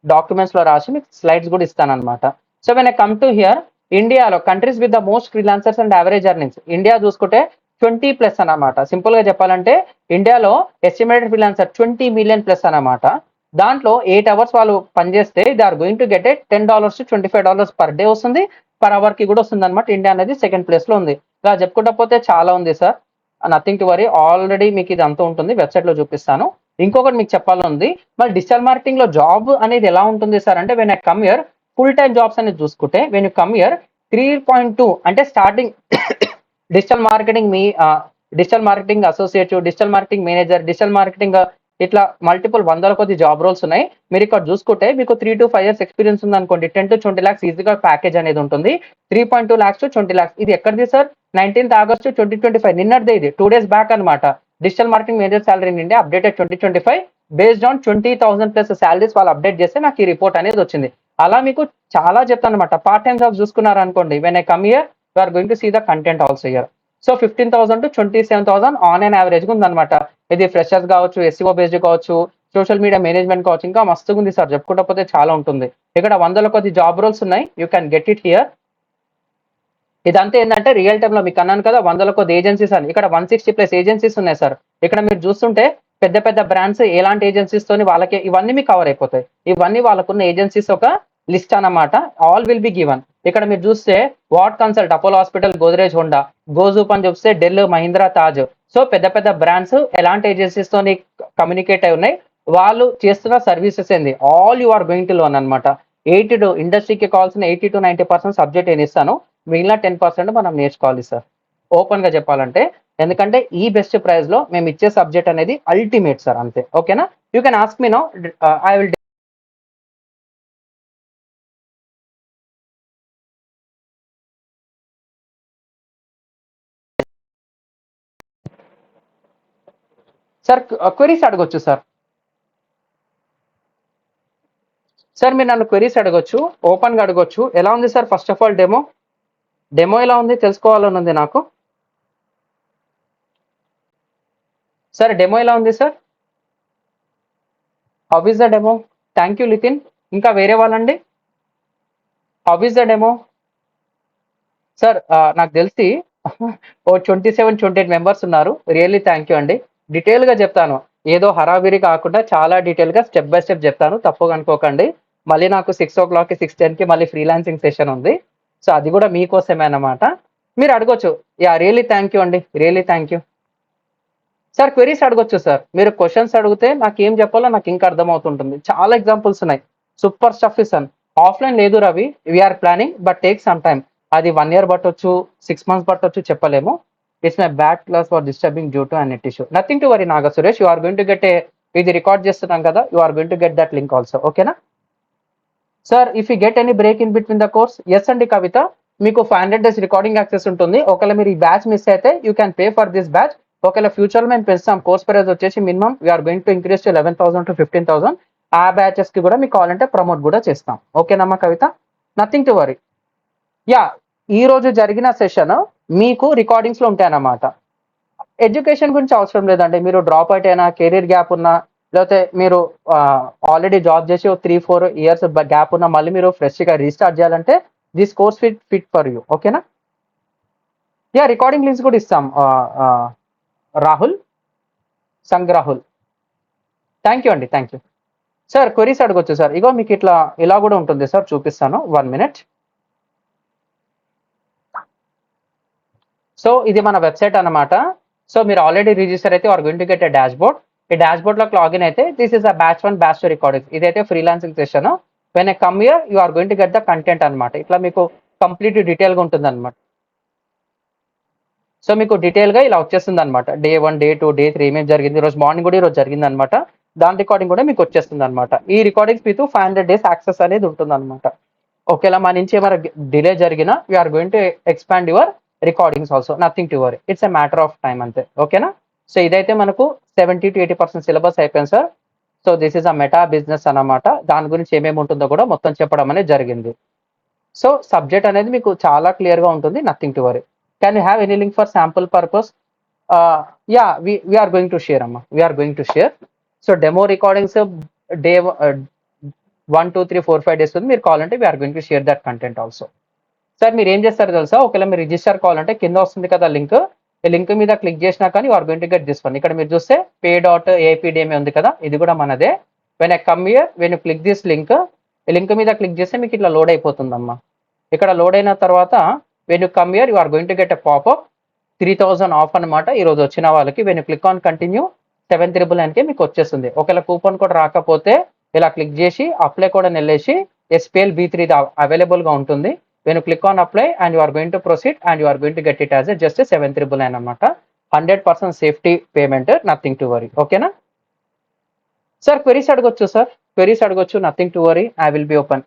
డాక్యుమెంట్స్ లో రాసి మీకు స్లైడ్స్ కూడా ఇస్తాను అనమాట. So when I come to here, ఇండియాలో countries with the most freelancers and average earnings, India చూసుకుంటే 20+ అన్నమాట. సింపుల్ గా చెప్పాలంటే ఇండియాలో ఎస్టిమేటెడ్ ఫ్రీలాన్సర్ 20 million+ అన్నమాట. దాంట్లో 8 hours వాళ్ళు పనిచేస్తే they are going to get $10 to $25 per day వస్తుంది, పర్ అవర్ కి కూడా వస్తుంది అనమాట. ఇండియా అనేది సెకండ్ ప్లేస్ లో ఉంది. ఇలా చెప్పుకుంటా పోతే చాలా ఉంది sir, nothing to worry. Already మీకు ఇది అంతా ఉంటుంది, వెబ్సైట్ లో చూపిస్తాను. ఇంకొకటి మీకు చెప్పాలని ఉంది, మరి డిజిటల్ మార్కెటింగ్ లో జాబ్ అనేది ఎలా ఉంటుంది సార్ అంటే, when I come here full time jobs అనేది చూసుకుంటే, వెన్ యూ కమ్ హియర్ 3.2 అంటే starting digital marketing digital marketing associate, digital marketing manager, digital marketing ఇట్లా మల్టిపుల్ వందల కొద్ది జాబ్ రోల్స్ ఉన్నాయి. మీరు ఇక్కడ చూసుకుంటే మీకు 3 to 5 years ఎక్స్పీరియన్స్ ఉంది అనుకోండి, 10 to 20 lakhs ఈజీగా ప్యాకేజ్ అనేది ఉంటుంది. 3.2 lakhs to 20 lakhs. ఇది ఎక్కడిది సార్, 19th August 2025 నిన్నటిదే, ఇది 2 days బ్యాక్ అనమాట. డిజిటల్ మార్కెటింగ్ మేనేజర్ సాలరీ నుండి అప్డేటెడ్ 2025 బేస్డ్ ఆన్ 20,000+ శాలరీస్ వాళ్ళు అప్డేట్ చేస్తే నాకు ఈ రిపోర్ట్ అనేది వచ్చింది. అలా మీకు చాలా చెప్తాను అనమాట. పార్ట్ టైం జాబ్స్ చూసుకున్నారు అనుకోండి, when I come here you are going to see the content also here. So 15,000 to 27,000 on and average గా ఉందన్నమాట. ఇది ఫ్రెషర్స్ కావచ్చు, ఎస్సీఓ బేస్డ్ కావచ్చు, సోషల్ మీడియా మేనేజ్మెంట్ కావచ్చు, ఇంకా మస్తుగా ఉంది సార్, చెప్పుకుంటా పోతే చాలా ఉంటుంది. ఇక్కడ వందల కొద్ది జాబ్ రోల్స్ ఉన్నాయి, you can get it here. ఇదంతా ఏంటంటే రియల్ టైమ్ లో మీకు అన్నాను కదా, వందల కొద్ది ఏజెన్సీస్ అని, ఇక్కడ 160+ ఏజెన్సీస్ ఉన్నాయి సార్. ఇక్కడ మీరు చూస్తుంటే పెద్ద పెద్ద బ్రాండ్స్ ఎలాంటి ఏజెన్సీస్ తోని వాళ్ళకి ఇవన్నీ మీకు కవర్ అయిపోతాయి. ఇవన్నీ వాళ్ళకున్న ఏజెన్సీస్ ఒక లిస్ట్ అన్నమాట. All will be given. ఇక్కడ మీరు చూస్తే what consult, Apollo hospital, Godrej Honda, GoZoop అని చూస్తే డెల్, మహీంద్రా, తాజ్. సో పెద్ద పెద్ద బ్రాండ్స్ ఎలాంటి ఏజెన్సీస్ తోని కమ్యూనికేట్ అయి ఉన్నాయి, వాళ్ళు చేస్తున్న సర్వీసెస్ ఏంది, all you are going to learn అనమాట. 80 to ఇండస్ట్రీకి కావాల్సిన 80 to 90% సబ్జెక్ట్ నేను ఇస్తాను, మిగిలిన 10% మనం నేర్చుకోవాలి సార్, ఓపెన్ గా చెప్పాలంటే. ఎందుకంటే ఈ బెస్ట్ ప్రైస్ లో మేము ఇచ్చే సబ్జెక్ట్ అనేది అల్టిమేట్ సార్, అంతే. ఓకేనా, you can ask me now, I will. Sir queries అడగొచ్చు సార్. సార్ మీరు నన్ను క్వెరీస్ అడగొచ్చు, ఓపెన్ గా అడగొచ్చు. ఎలా ఉంది sir, first of all demo ఎలా ఉంది తెలుసుకోవాలని ఉంది నాకు. సార్ డెమో ఎలా ఉంది sir, how is the demo? Thank you Lithin. ఇంకా వేరే వాళ్ళండి, how is the demo? Sir నాకు తెలిసి ఓ 27-28 మెంబర్స్ ఉన్నారు. రియల్లీ థ్యాంక్ యూ అండి. డీటెయిల్ గా చెప్తాను, ఏదో హరావిరి కాకుండా చాలా డీటెయిల్ గా స్టెప్ బై స్టెప్ చెప్తాను, తప్పుగా అనుకోకండి. మళ్ళీ నాకు 6 o'clock 6:10 మళ్ళీ ఫ్రీలాన్సింగ్ సెషన్ ఉంది. సో అది కూడా మీకోసమే అన్నమాట. మీరు అడగొచ్చు. యా రియల్లీ థ్యాంక్ యూ అండి, really thank you. Sir queries అడగొచ్చు సార్, మీరు క్వశ్చన్స్ అడిగితే నాకు ఏం చెప్పాలో నాకు ఇంకా అర్థమవుతుంటుంది. చాలా ఎగ్జాంపుల్స్ ఉన్నాయి, super stuff is on. Offline లేదు Ravi, we're planning but take some time. అది 1 year పట్టొచ్చు, 6 months పట్టొచ్చు, చెప్పలేము. It's my bad class for disturbing due to an net issue. Nothing to worry Naga Suresh, you are going to get ఇది record చేస్తున్నాం కదా, you are going to get that link also. ఓకేనా sir, if you get any break in between the course, yes అండి కవిత, మీకు 500 days recording access ఉంటుంది. ఒకవేళ మీరు ఈ బ్యాచ్ మిస్ అయితే you can pay for this batch. ఒకవేళ ఫ్యూచర్ లో మేము పెంచుతాం, కోర్స్ ప్రైస్ వచ్చేసి minimum we are going to increase to 11,000 to 15,000. ఆ బ్యాచెస్ కి కూడా మీకు కావాలంటే ప్రమోట్ కూడా చేస్తాం. ఓకేనమ్మా కవిత, నథింగ్ టు వరీ. యా, ఈ రోజు జరిగిన సెషన్ మీకు రికార్డింగ్స్ లో ఉంటాయన్నమాట. ఎడ్యుకేషన్ గురించి అవసరం లేదండి. మీరు డ్రాప్ అవుట్ అయినా, కెరీర్ గ్యాప్ ఉన్నా, లేకపోతే మీరు ఆల్రెడీ జాబ్ చేసి 3-4 ఇయర్స్ గ్యాప్ ఉన్నా మళ్ళీ మీరు ఫ్రెష్ గా రీస్టార్ట్ చేయాలంటే this course fit for you. ఓకేనా? యా, రికార్డింగ్ లింక్స్ కూడా ఇస్తాం. రాహుల్, సంగ్ రాహుల్. థ్యాంక్ యూ అండి, థ్యాంక్ యూ సార్. క్వరీస్ అడగొచ్చు సార్. ఇగో మీకు ఇలా కూడా ఉంటుంది సార్, చూపిస్తాను 1 minute. సో ఇది మన వెబ్సైట్ అన్నమాట. సో మీరు ఆల్రెడీ రిజిస్టర్ అయితే are going to get a డాష్ బోర్డ్. ఈ డాష్ బోర్డ్ లోకి లాగిన్ అయితే this is a batch 1 batch 2 recording. ఇదైతే freelancing session. When I come here you are going to get the content అనమాట. ఇట్లా మీకు కంప్లీట్ డీటెయిల్ గా ఉంటుంది అనమాట. సో మీకు డీటెయిల్ గా ఇలా వచ్చేస్తుంది అనమాట. డే 1, డే 2, డే 3 ఏమేమి జరిగింది, ఈ రోజు మార్నింగ్ కూడా ఈ రోజు జరిగింది అనమాట. దాని రికార్డింగ్ కూడా మీకు వచ్చేస్తుంది అనమాట. ఈ రికార్డింగ్స్ మీకు 500 days యాక్సెస్ అనేది ఉంటుంది అనమాట. ఒకవేళ మా నుంచి ఏమైనా డిలే జరిగినా we are going to expand your recordings also, nothing to worry. It's a matter of time అంతే. ఓకేనా? సో ఇదైతే మనకు 70-80% సిలబస్ అయిపోయింది సార్. So this is a meta business అన్నమాట. దాని గురించి ఏమేమి ఉంటుందో కూడా మొత్తం చెప్పడం అనేది జరిగింది. సో సబ్జెక్ట్ అనేది మీకు చాలా క్లియర్ గా ఉంటుంది, nothing to worry. Can you have any link for sample purpose? Yeah, we're going to share అమ్మా, we're going to share. So demo recordings day 1, 2, 3, 4, 5 days ఉంది. మీరు కావాలంటే we're going to share that content also. Sir మీరు ఏం చేస్తారు తెలుసా? ఒకవేళ మీరు రిజిస్టర్ కావాలంటే కింద వస్తుంది కదా లింక్, ఈ లింక్ మీద క్లిక్ చేసినా కానీ you are going to get this one. ఇక్కడ మీరు చూస్తే pay.apdma ఉంది కదా, ఇది కూడా మనదే. When I come here, when you click this link, ఈ లింక్ మీద క్లిక్ చేస్తే మీకు ఇట్లా లోడ్ అయిపోతుందమ్మా. ఇక్కడ లోడ్ అయిన తర్వాత when you come here you are going to get a popup 3000 off అనమాట ఈ రోజు వచ్చిన వాళ్ళకి. When you click on continue 799కి మీకు వచ్చేస్తుంది. ఒకవేళ కూపన్ కోడ్ రాకపోతే ఇలా క్లిక్ చేసి అప్లై కూడా వెళ్ళేసి SPL B3 అవైలబుల్ గా ఉంటుంది. When you click on apply and you are going to proceed and you are going to get it as just 799 అనమాట. 100% safety payment, nothing to worry. ఓకేనా sir? Queries అడగొచ్చు sir, queries అడగొచ్చు, nothing to worry. I will be open.